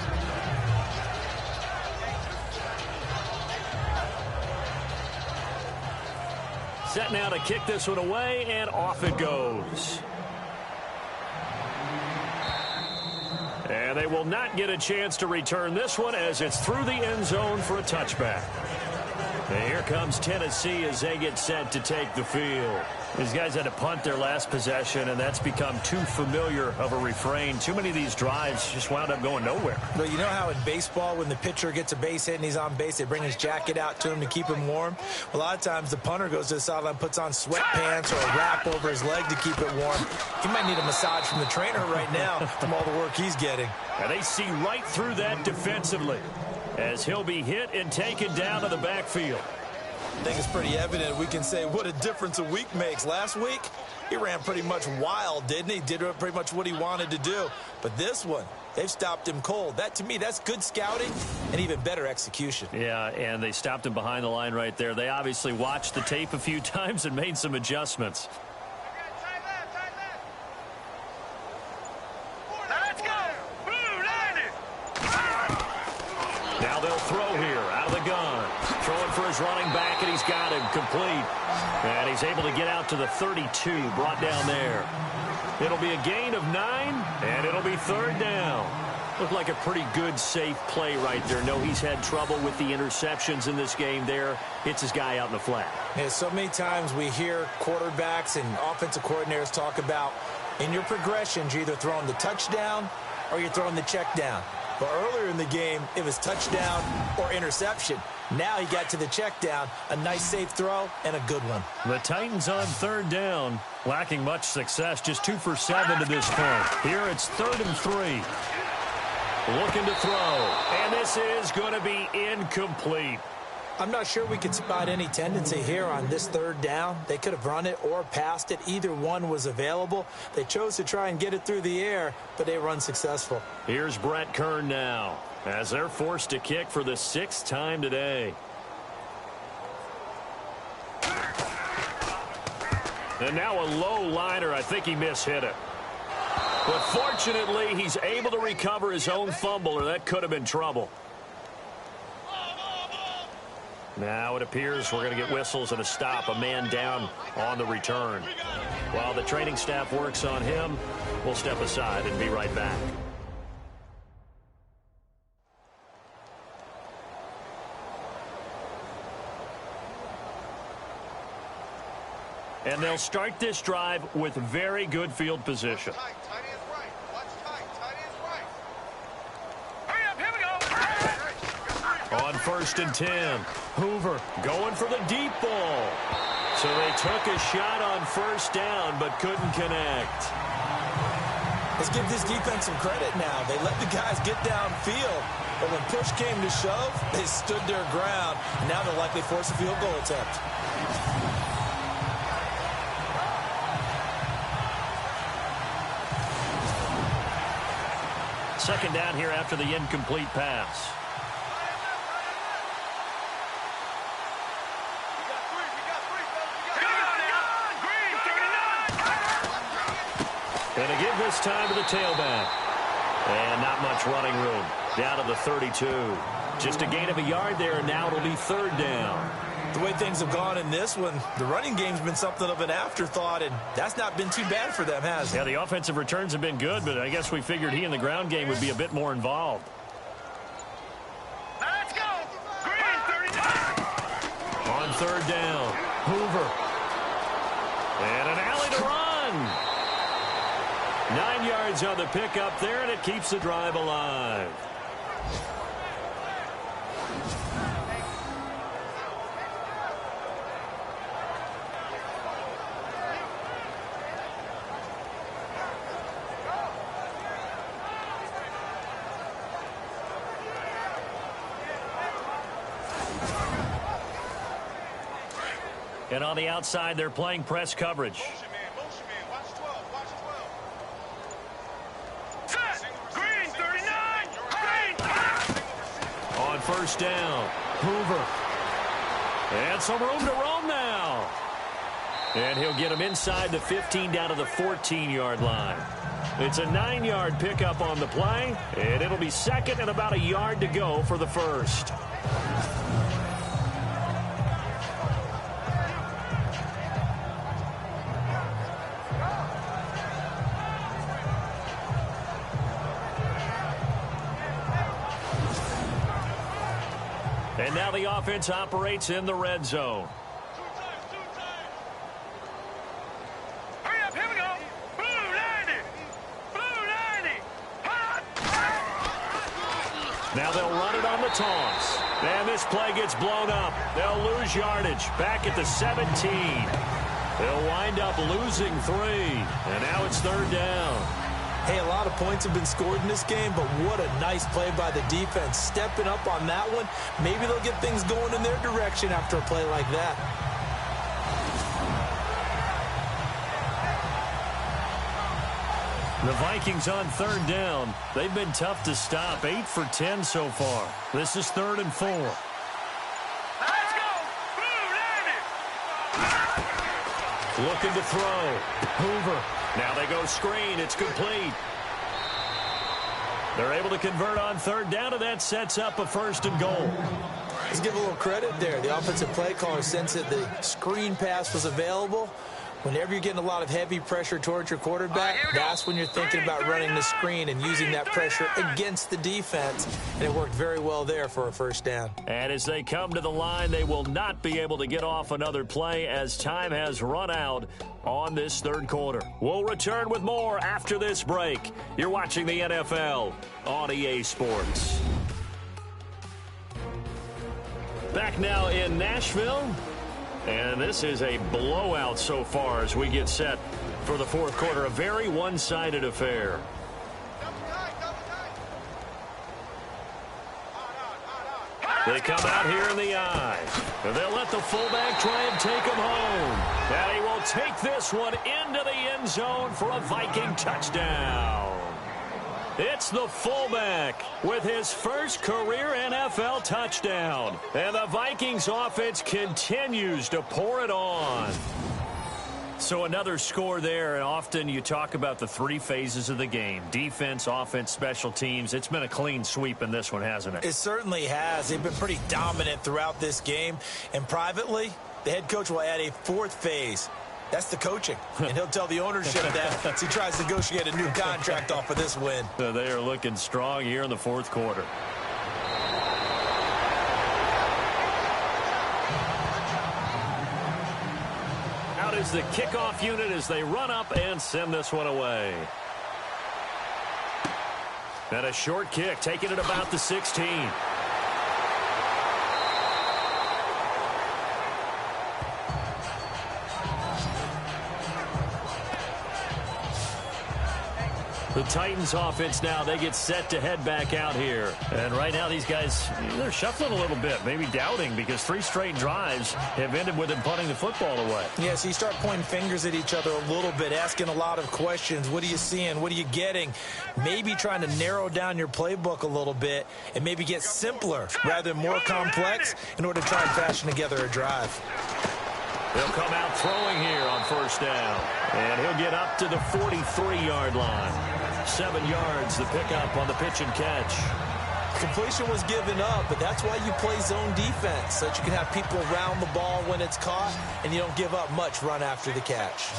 Set now to kick this one away, and off it goes. And they will not get a chance to return this one as it's through the end zone for a touchback. And here comes Tennessee as they get set to take the field. These guys had to punt their last possession, and that's become too familiar of a refrain. Too many of these drives just wound up going nowhere. Well, you know how in baseball, when the pitcher gets a base hit and he's on base, they bring his jacket out to him to keep him warm? A lot of times the punter goes to the sideline, puts on sweatpants or a wrap over his leg to keep it warm. He might need a massage from the trainer right now from all the work he's getting. And they see right through that defensively as he'll be hit and taken down to the backfield. I think it's pretty evident. We can say what a difference a week makes. Last week, he ran pretty much wild, didn't he? Did pretty much what he wanted to do. But this one, they've stopped him cold. That, to me, that's good scouting and even better execution. Yeah, and they stopped him behind the line right there. They obviously watched the tape a few times and made some adjustments. Now they'll throw here out of the gun. Throwing for his running back, and he's got him complete. And he's able to get out to the 32, brought down there. It'll be a gain of 9, and it'll be third down. Looked like a pretty good, safe play right there. No, he's had trouble with the interceptions in this game there. Hits his guy out in the flat. Yeah, so many times we hear quarterbacks and offensive coordinators talk about in your progressions, you're either throwing the touchdown or you're throwing the check down. But earlier in the game, it was touchdown or interception. Now he got to the check down, a nice safe throw, and a good one. The Titans on third down, lacking much success, just 2 for 7 to this point. Here it's 3rd and 3. Looking to throw, and this is going to be incomplete. I'm not sure we could spot any tendency here on this third down. They could have run it or passed it. Either one was available. They chose to try and get it through the air, but they were unsuccessful. Here's Brett Kern now as they're forced to kick for the 6th time today. And now a low liner. I think he mishit it. But fortunately, he's able to recover his own fumble, or that could have been trouble. Now it appears we're going to get whistles and a stop, a man down on the return. While the training staff works on him, we'll step aside and be right back. And they'll start this drive with very good field position. On 1st and 10, Hoover going for the deep ball. So they took a shot on 1st down but couldn't connect. Let's give this defense some credit now. They let the guys get downfield, but when push came to shove, they stood their ground, and now they'll likely force a field goal attempt. Second down here after the incomplete pass. And a give this time to the tailback. And not much running room. Down to the 32. Just a gain of a yard there, and now it'll be 3rd down. The way things have gone in this one, the running game's been something of an afterthought, and that's not been too bad for them, has it? Yeah, the offensive returns have been good, but I guess we figured he in the ground game would be a bit more involved. Let's go! Green 39! On 3rd down, Hoover. And an alley to run. 9 yards on the pickup there, and it keeps the drive alive. And on the outside, they're playing press coverage. Motion man, watch 12, watch 12. Set, green, 39, green. On first down, Hoover. And some room to roam now. And he'll get him inside the 15 down to the 14-yard line. It's a 9-yard pickup on the play, and it'll be second and about a yard to go for the first. And now the offense operates in the red zone. Hurry up, here we go. Blue 90. Blue 90. Now they'll run it on the toss. And this play gets blown up. They'll lose yardage back at the 17. They'll wind up losing 3. And now it's third down. Hey, a lot of points have been scored in this game, but what a nice play by the defense. Stepping up on that one, maybe they'll get things going in their direction after a play like that. The Vikings on third down. They've been tough to stop. 8 for 10 so far. This is 3rd and 4. Let's go. Blue 90. Looking to throw. Hoover. Now they go screen. It's complete. They're able to convert on third down, and that sets up a 1st and goal. Let's give a little credit there. The offensive play caller sensed that the screen pass was available. Whenever you're getting a lot of heavy pressure towards your quarterback, that's when you're thinking about running the screen and using that pressure against the defense. And it worked very well there for a 1st down. And as they come to the line, they will not be able to get off another play as time has run out on this 3rd quarter. We'll return with more after this break. You're watching the NFL on EA Sports. Back now in Nashville. And this is a blowout so far as we get set for the 4th quarter. A very one-sided affair. They come out here in the eye. They'll let the fullback try and take him home. And he will take this one into the end zone for a Viking touchdown. It's the fullback with his first career NFL touchdown. And the Vikings offense continues to pour it on. So another score there, and often you talk about the 3 phases of the game. Defense, offense, special teams. It's been a clean sweep in this one, hasn't it? It certainly has. They've been pretty dominant throughout this game. And privately, the head coach will add a 4th phase. That's the coaching. And he'll tell the ownership that as he tries to negotiate a new contract off of this win. So they are looking strong here in the 4th quarter. Out is the kickoff unit as they run up and send this one away. And a short kick, taking it about the 16. The Titans offense now, they get set to head back out here. And right now these guys, they're shuffling a little bit, maybe doubting, because 3 straight drives have ended with them punting the football away. Yeah, so you start pointing fingers at each other a little bit, asking a lot of questions. What are you seeing? What are you getting? Maybe trying to narrow down your playbook a little bit and maybe get simpler rather than more complex in order to try and fashion together a drive. They'll come out throwing here on 1st down. And he'll get up to the 43-yard line. 7 yards, the pickup on the pitch and catch. Completion was given up, but that's why you play zone defense, so that you can have people around the ball when it's caught, and you don't give up much run after the catch.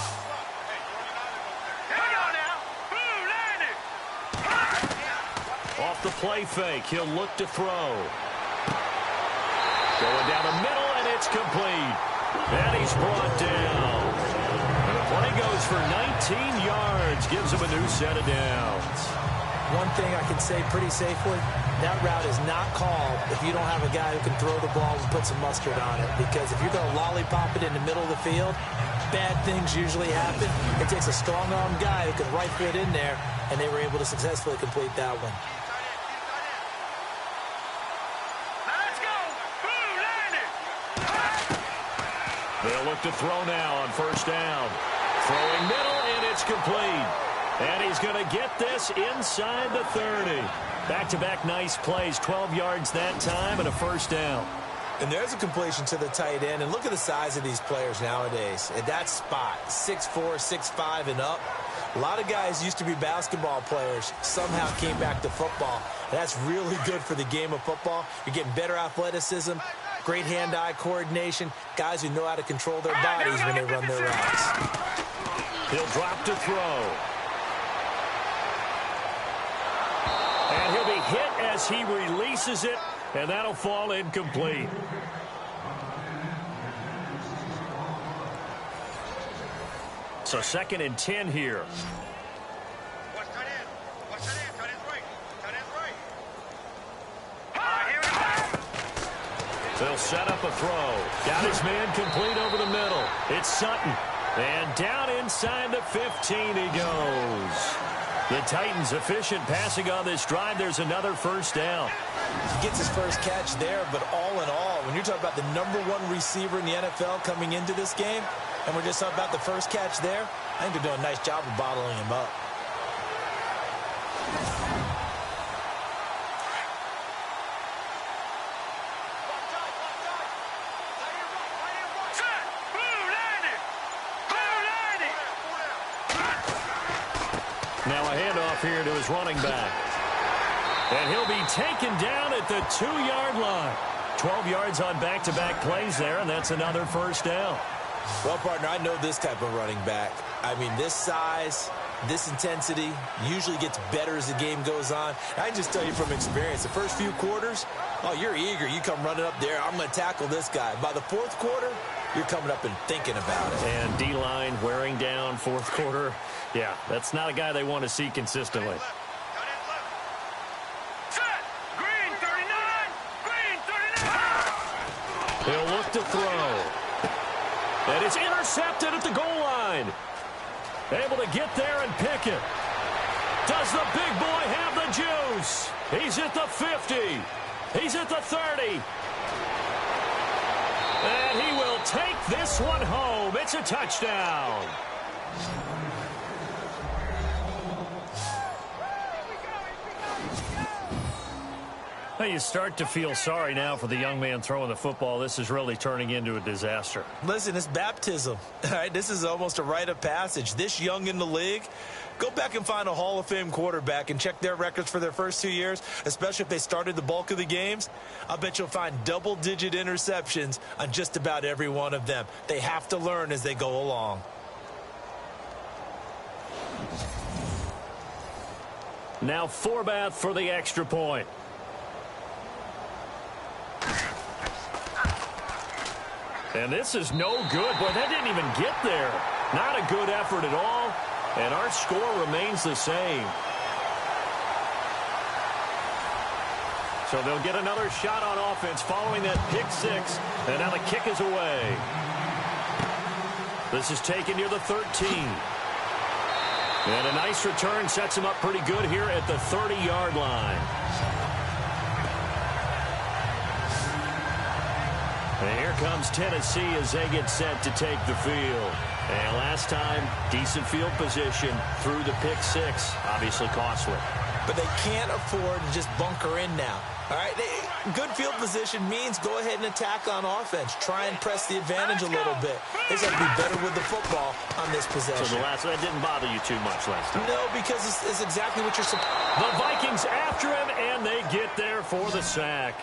Off the play fake, he'll look to throw. Going down the middle, and it's complete. And he's brought down. And the play goes for 19 yards, gives him a new set of downs. One thing I can say pretty safely, that route is not called if you don't have a guy who can throw the ball and put some mustard on it. Because if you're going to lollipop it in the middle of the field, bad things usually happen. It takes a strong-arm guy who can rifle it in there, and they were able to successfully complete that one. The They'll look to throw now on first down. Throwing middle, and it's complete. And he's going to get this inside the 30. Back-to-back nice plays, 12 yards that time and a first down. And there's a completion to the tight end. And look at the size of these players nowadays. At that spot, 6'4", 6'5", and up. A lot of guys used to be basketball players, somehow came back to football. And that's really good for the game of football. You're getting better athleticism, great hand-eye coordination, guys who know how to control their bodies when they run their routes. He'll drop to throw. And he'll be hit as he releases it, and that'll fall incomplete. So 2nd and 10 here. Watch tight end. Watch tight end. Tight end's right. Tight end's right. They'll set up a throw. Got his man complete over the middle. It's Sutton. And down inside the 15 he goes. The Titans efficient passing on this drive. There's another first down. He gets his first catch there, but all in all, when you're talking about the #1 receiver in the NFL coming into this game, and we're just talking about the first catch there, I think they're doing a nice job of bottling him up. Now a handoff here to his running back. And he'll be taken down at the 2-yard line. 12 yards on back-to-back plays there, and that's another first down. Well, partner, I know this type of running back. I mean, this size, this intensity usually gets better as the game goes on. I can just tell you from experience, the first few quarters, oh, you're eager. You come running up there, I'm going to tackle this guy. By the 4th quarter, you're coming up and thinking about it. And D-line wearing down 4th quarter. Yeah, that's not a guy they want to see consistently. He'll look to throw. And it's intercepted at the goal line. Able to get there and pick it. Does the big boy have the juice? He's at the 50. He's at the 30. And he will take this one home. It's a touchdown. Well, you start to feel sorry now for the young man throwing the football. This is really turning into a disaster. Listen, it's baptism. All right, this is almost a rite of passage. This young in the league, go back and find a Hall of Fame quarterback and check their records for their first 2 years, especially if they started the bulk of the games. I bet you'll find double-digit interceptions on just about every one of them. They have to learn as they go along. Now Forbath for the extra point. And this is no good. Boy, that didn't even get there. Not a good effort at all. And our score remains the same. So they'll get another shot on offense following that pick 6. And now the kick is away. This is taken near the 13. And a nice return sets him up pretty good here at the 30-yard line. And here comes Tennessee as they get set to take the field. And last time, decent field position through the pick 6. Obviously costly. But they can't afford to just bunker in now. All right, good field position means go ahead and attack on offense. Try and press the advantage a little bit. They just have to be better with the football on this possession. So that didn't bother you too much last time? No, because it's exactly what you're supposed to. The Vikings after him, and they get there for the sack.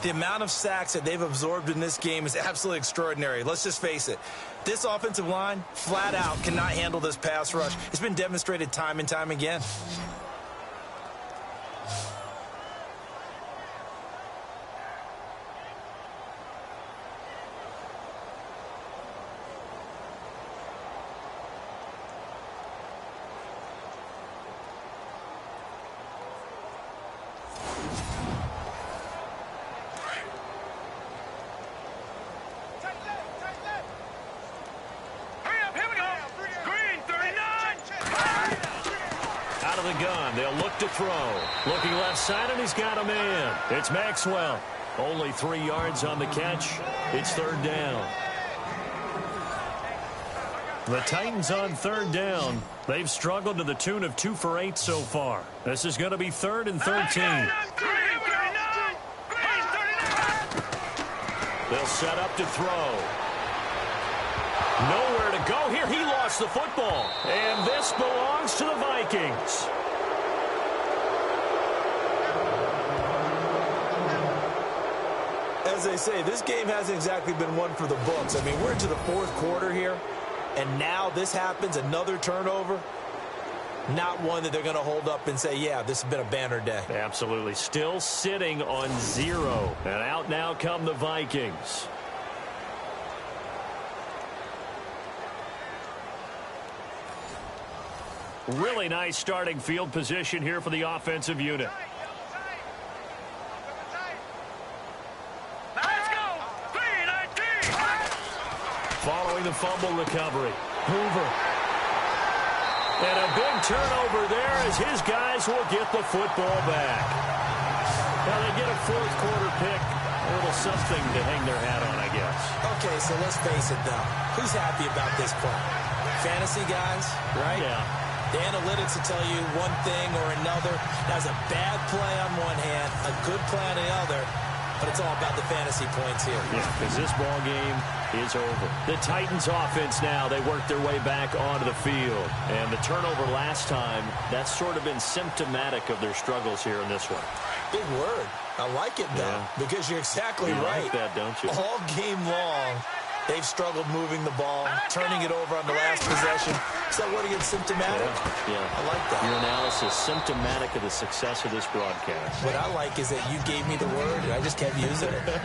The amount of sacks that they've absorbed in this game is absolutely extraordinary. Let's just face it. This offensive line, flat out, cannot handle this pass rush. It's been demonstrated time and time again. They'll look to throw. Looking left side, and he's got a man. It's Maxwell. Only 3 yards on the catch. It's third down. The Titans on third down. They've struggled to the tune of 2 for 8 so far. This is going to be 3rd and 13. They'll set up to throw. Nowhere to go here. He lost the football. And this belongs to the Vikings. As they say, this game hasn't exactly been one for the books. I mean, we're into the 4th quarter here, and now this happens, another turnover. Not one that they're going to hold up and say, yeah, this has been a banner day. Absolutely. Still sitting on 0. And out now come the Vikings. Really nice starting field position here for the offensive unit. Following the fumble recovery. Hoover. And a big turnover there as his guys will get the football back. Now they get a 4th quarter pick. A little something to hang their hat on, I guess. Okay, so let's face it now. Who's happy about this play? Fantasy guys, right? Yeah. The analytics will tell you one thing or another. That's a bad play on one hand, a good play on the other. But it's all about the fantasy points here. Yeah, because this ball game is over. The Titans offense now, they work their way back onto the field. And the turnover last time, that's sort of been symptomatic of their struggles here in this one. Big word. I like it, though, Yeah. because you're exactly You right. like that, don't you? All game long, they've struggled moving the ball, turning it over on the last possession. Is that word against symptomatic? Yeah. I like that. Your analysis symptomatic of the success of this broadcast. What I like is that you gave me the word, and I just kept using it.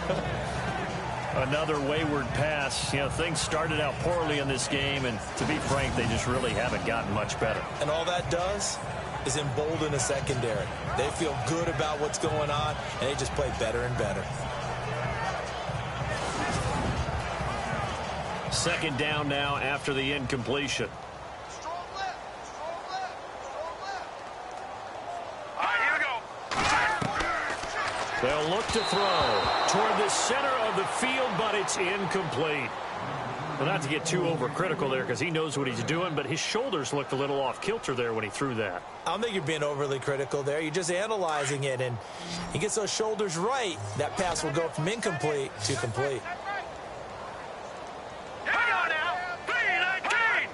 Another wayward pass. You know, things started out poorly in this game, and to be frank, they just really haven't gotten much better. And all that does is embolden the secondary. They feel good about what's going on, and they just play better and better. Second down now after the incompletion. They'll look to throw toward the center of the field, but it's incomplete. Well, not to get too overcritical there because he knows what he's doing, but his shoulders looked a little off kilter there when he threw that. I don't think you're being overly critical there. You're just analyzing it, and he gets those shoulders right. That pass will go from incomplete to complete. Hang on now. 3-19.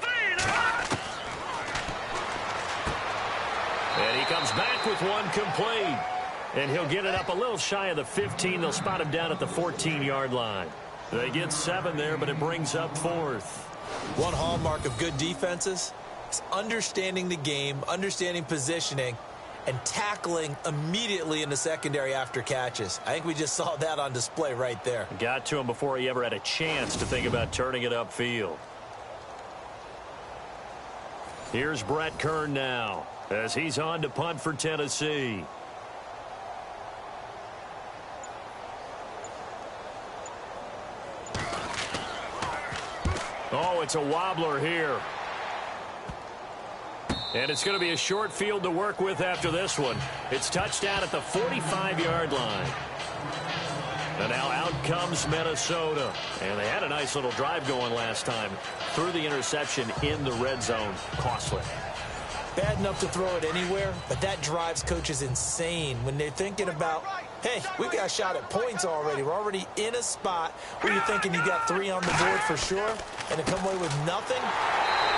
3-19. And he comes back with one complete. And he'll get it up a little shy of the 15. They'll spot him down at the 14-yard line. They get 7 there, but it brings up 4th. One hallmark of good defenses is understanding the game, understanding positioning, and tackling immediately in the secondary after catches. I think we just saw that on display right there. Got to him before he ever had a chance to think about turning it upfield. Here's Brett Kern now as he's on to punt for Tennessee. Oh, it's a wobbler here. And it's going to be a short field to work with after this one. It's touchdown at the 45-yard line. And now out comes Minnesota. And they had a nice little drive going last time. Threw the interception in the red zone. Costly. Bad enough to throw it anywhere, but that drives coaches insane when they're thinking about, hey, we've got a shot at points already. We're already in a spot where you're thinking you got 3 on the board for sure, and to come away with nothing,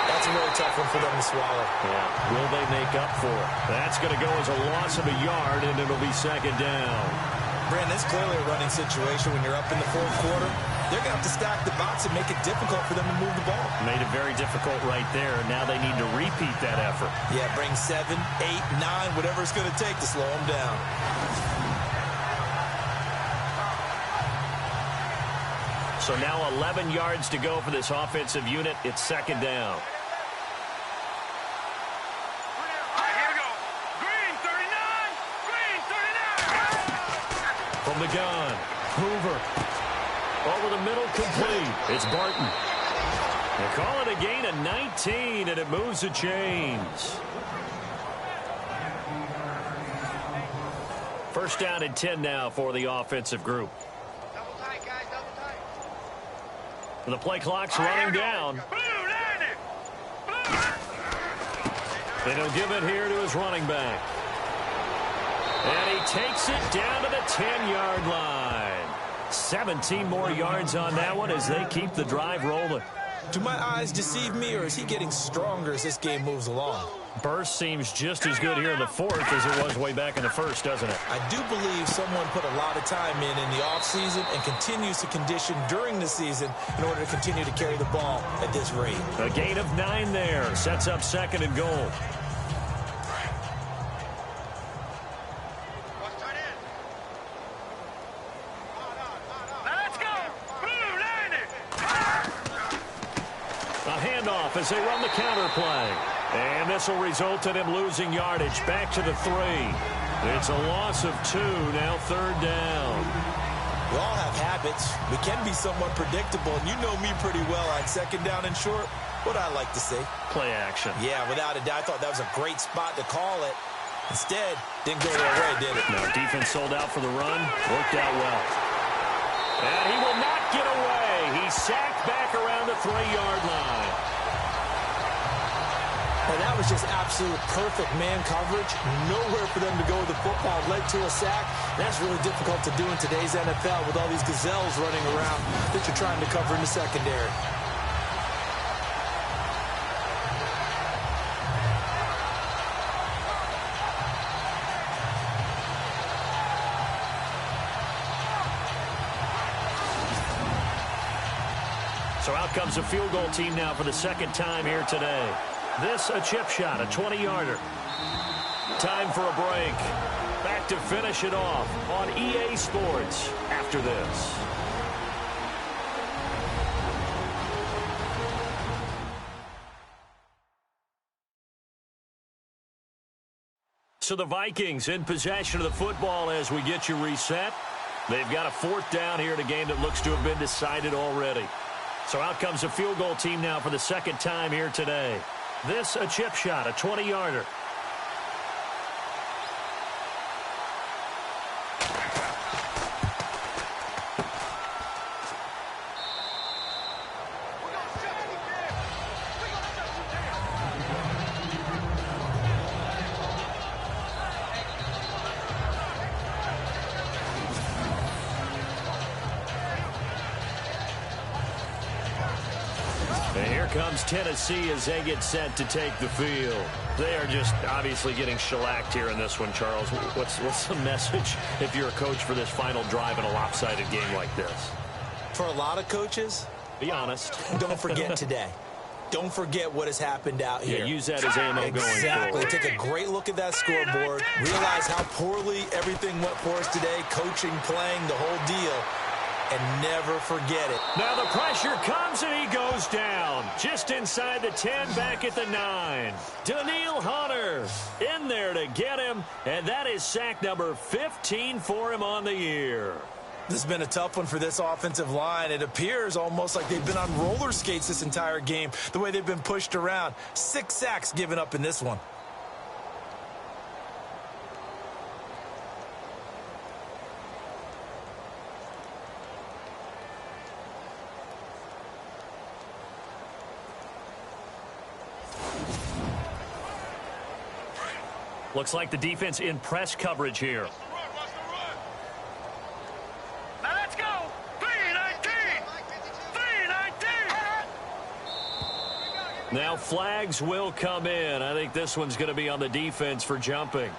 that's a really tough one for them to swallow. Yeah, will they make up for it? That's going to go as a loss of a yard, and it'll be second down. Brandon, it's clearly a running situation when you're up in the 4th quarter. They're going to have to stack the box and make it difficult for them to move the ball. Made it very difficult right there. Now they need to repeat that effort. Yeah, bring 7, 8, 9, whatever it's going to take to slow them down. So now 11 yards to go for this offensive unit. It's second down. Here we go. Green 39. Green 39. From the gun, Hoover. Over the middle, complete. It's Barton. They call it a gain of 19, and it moves the chains. First down and 10 now for the offensive group. Double tight, guys, double tight. The play clock's running down. And he'll give it here to his running back. And he takes it down to the 10-yard line. 17 more yards on that one as they keep the drive rolling. Do my eyes deceive me, or is he getting stronger as this game moves along? Burst seems just as good here in the fourth as it was way back in the first, doesn't it? I do believe someone put a lot of time in the offseason and continues to condition during the season in order to continue to carry the ball at this rate. A gain of 9 there. Sets up second and goal. As they run the counter play. And this will result in him losing yardage back to the 3. It's a loss of 2, now third down. We all have habits. We can be somewhat predictable, and you know me pretty well on second down and short. What I like to say? Play action. Yeah, without a doubt. I thought that was a great spot to call it. Instead, didn't go their way, did it? Now, defense sold out for the run. Worked out well. And he will not get away. He's sacked back around the 3-yard line. And that was just absolute perfect man coverage. Nowhere for them to go with the football. Led to a sack. That's really difficult to do in today's NFL with all these gazelles running around that you're trying to cover in the secondary. So out comes a field goal team now for the second time here today. This a chip shot, a 20-yarder. Time for a break. Back to finish it off on EA Sports after this. So the Vikings in possession of the football as we get you reset. They've got a 4th down here in a game that looks to have been decided already. So out comes a field goal team now for the second time here today. This a chip shot, a 20-yarder. Comes Tennessee as they get set to take the field. They are just obviously getting shellacked here in this one, Charles. What's the message if you're a coach for this final drive in a lopsided game like this? For a lot of coaches, be honest. Don't forget today. Don't forget what has happened out here. Yeah, use that as ammo going forward. Exactly. Take a great look at that scoreboard. Realize how poorly everything went for us today. Coaching, playing, the whole deal. And never forget it. Now the pressure comes and he goes down. Just inside the 10, back at the 9. Daniil Hunter in there to get him. And that is sack number 15 for him on the year. This has been a tough one for this offensive line. It appears almost like they've been on roller skates this entire game, the way they've been pushed around. 6 sacks given up in this one. Looks like the defense in press coverage here. Now let's go. 3-19. 3-19. Now flags will come in. I think this one's going to be on the defense for jumping.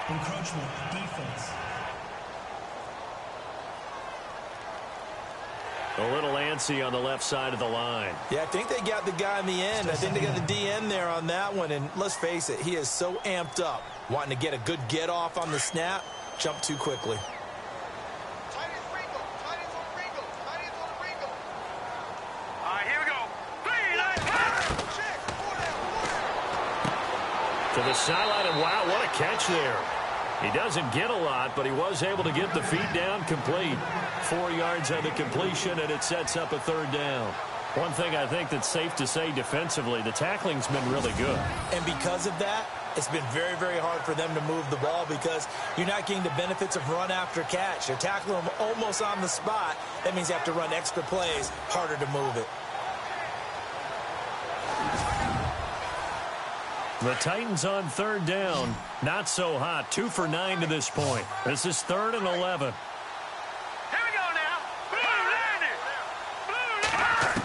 Encroachment, defense. A little antsy on the left side of the line. Yeah, I think they got the guy in the end. I think they got the DN there on that one. And let's face it, he is so amped up, wanting to get a good get off on the snap, jump too quickly. All right, here we go. 3-19. To the sideline, and wow, what a catch there. He doesn't get a lot, but he was able to get the feet down complete. 4 yards on the completion, and it sets up a 3rd down. One thing I think that's safe to say defensively, the tackling's been really good. And because of that, it's been very, very hard for them to move the ball because you're not getting the benefits of run after catch. They're tackling them almost on the spot. That means you have to run extra plays, harder to move it. The Titans on third down. Not so hot. 2 for 9 to this point. This is 3rd and 11. Here we go now. Blue landed. Blue landed.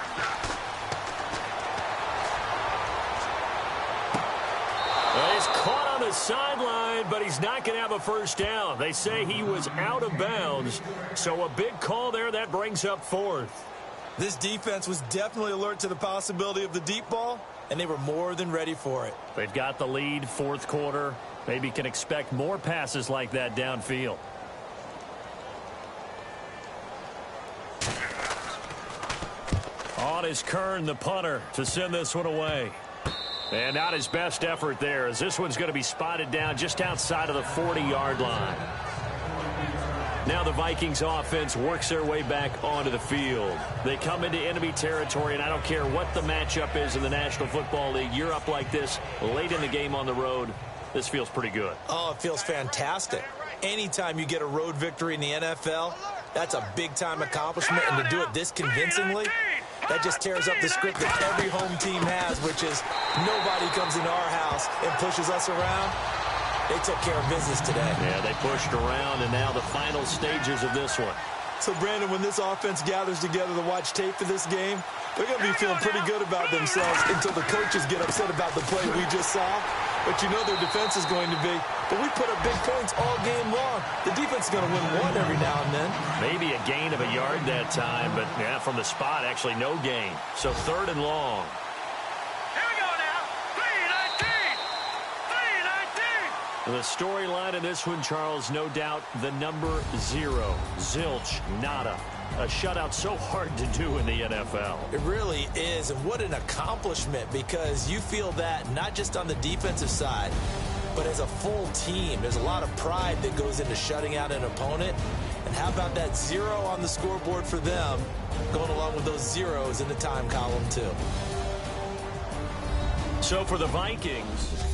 Well, he's caught on the sideline, but he's not going to have a first down. They say he was out of bounds. So a big call there. That brings up 4th. This defense was definitely alert to the possibility of the deep ball, and they were more than ready for it. They've got the lead, 4th quarter. Maybe can expect more passes like that downfield. On is Kern, the punter, to send this one away. And not his best effort there, as this one's going to be spotted down just outside of the 40-yard line. Now the Vikings offense works their way back onto the field. They come into enemy territory, and I don't care what the matchup is in the National Football League. You're up like this late in the game on the road. This feels pretty good. Oh, it feels fantastic. Anytime you get a road victory in the NFL, that's a big-time accomplishment, and to do it this convincingly, that just tears up the script that every home team has, which is nobody comes into our house and pushes us around. They took care of business today. Yeah, they pushed around, and now the final stages of this one. So, Brandon, when this offense gathers together to watch tape for this game, they're going to be feeling pretty good about themselves until the coaches get upset about the play we just saw. But you know their defense is going to be. But we put up big points all game long. The defense is going to win one every now and then. Maybe a gain of a yard that time, but yeah, from the spot, actually no gain. So 3rd and long. The storyline in this one, Charles, no doubt the number 0. Zilch, nada. A shutout so hard to do in the NFL. It really is, and what an accomplishment, because you feel that not just on the defensive side, but as a full team. There's a lot of pride that goes into shutting out an opponent. And how about that 0 on the scoreboard for them, going along with those zeros in the time column, too. So for the Vikings,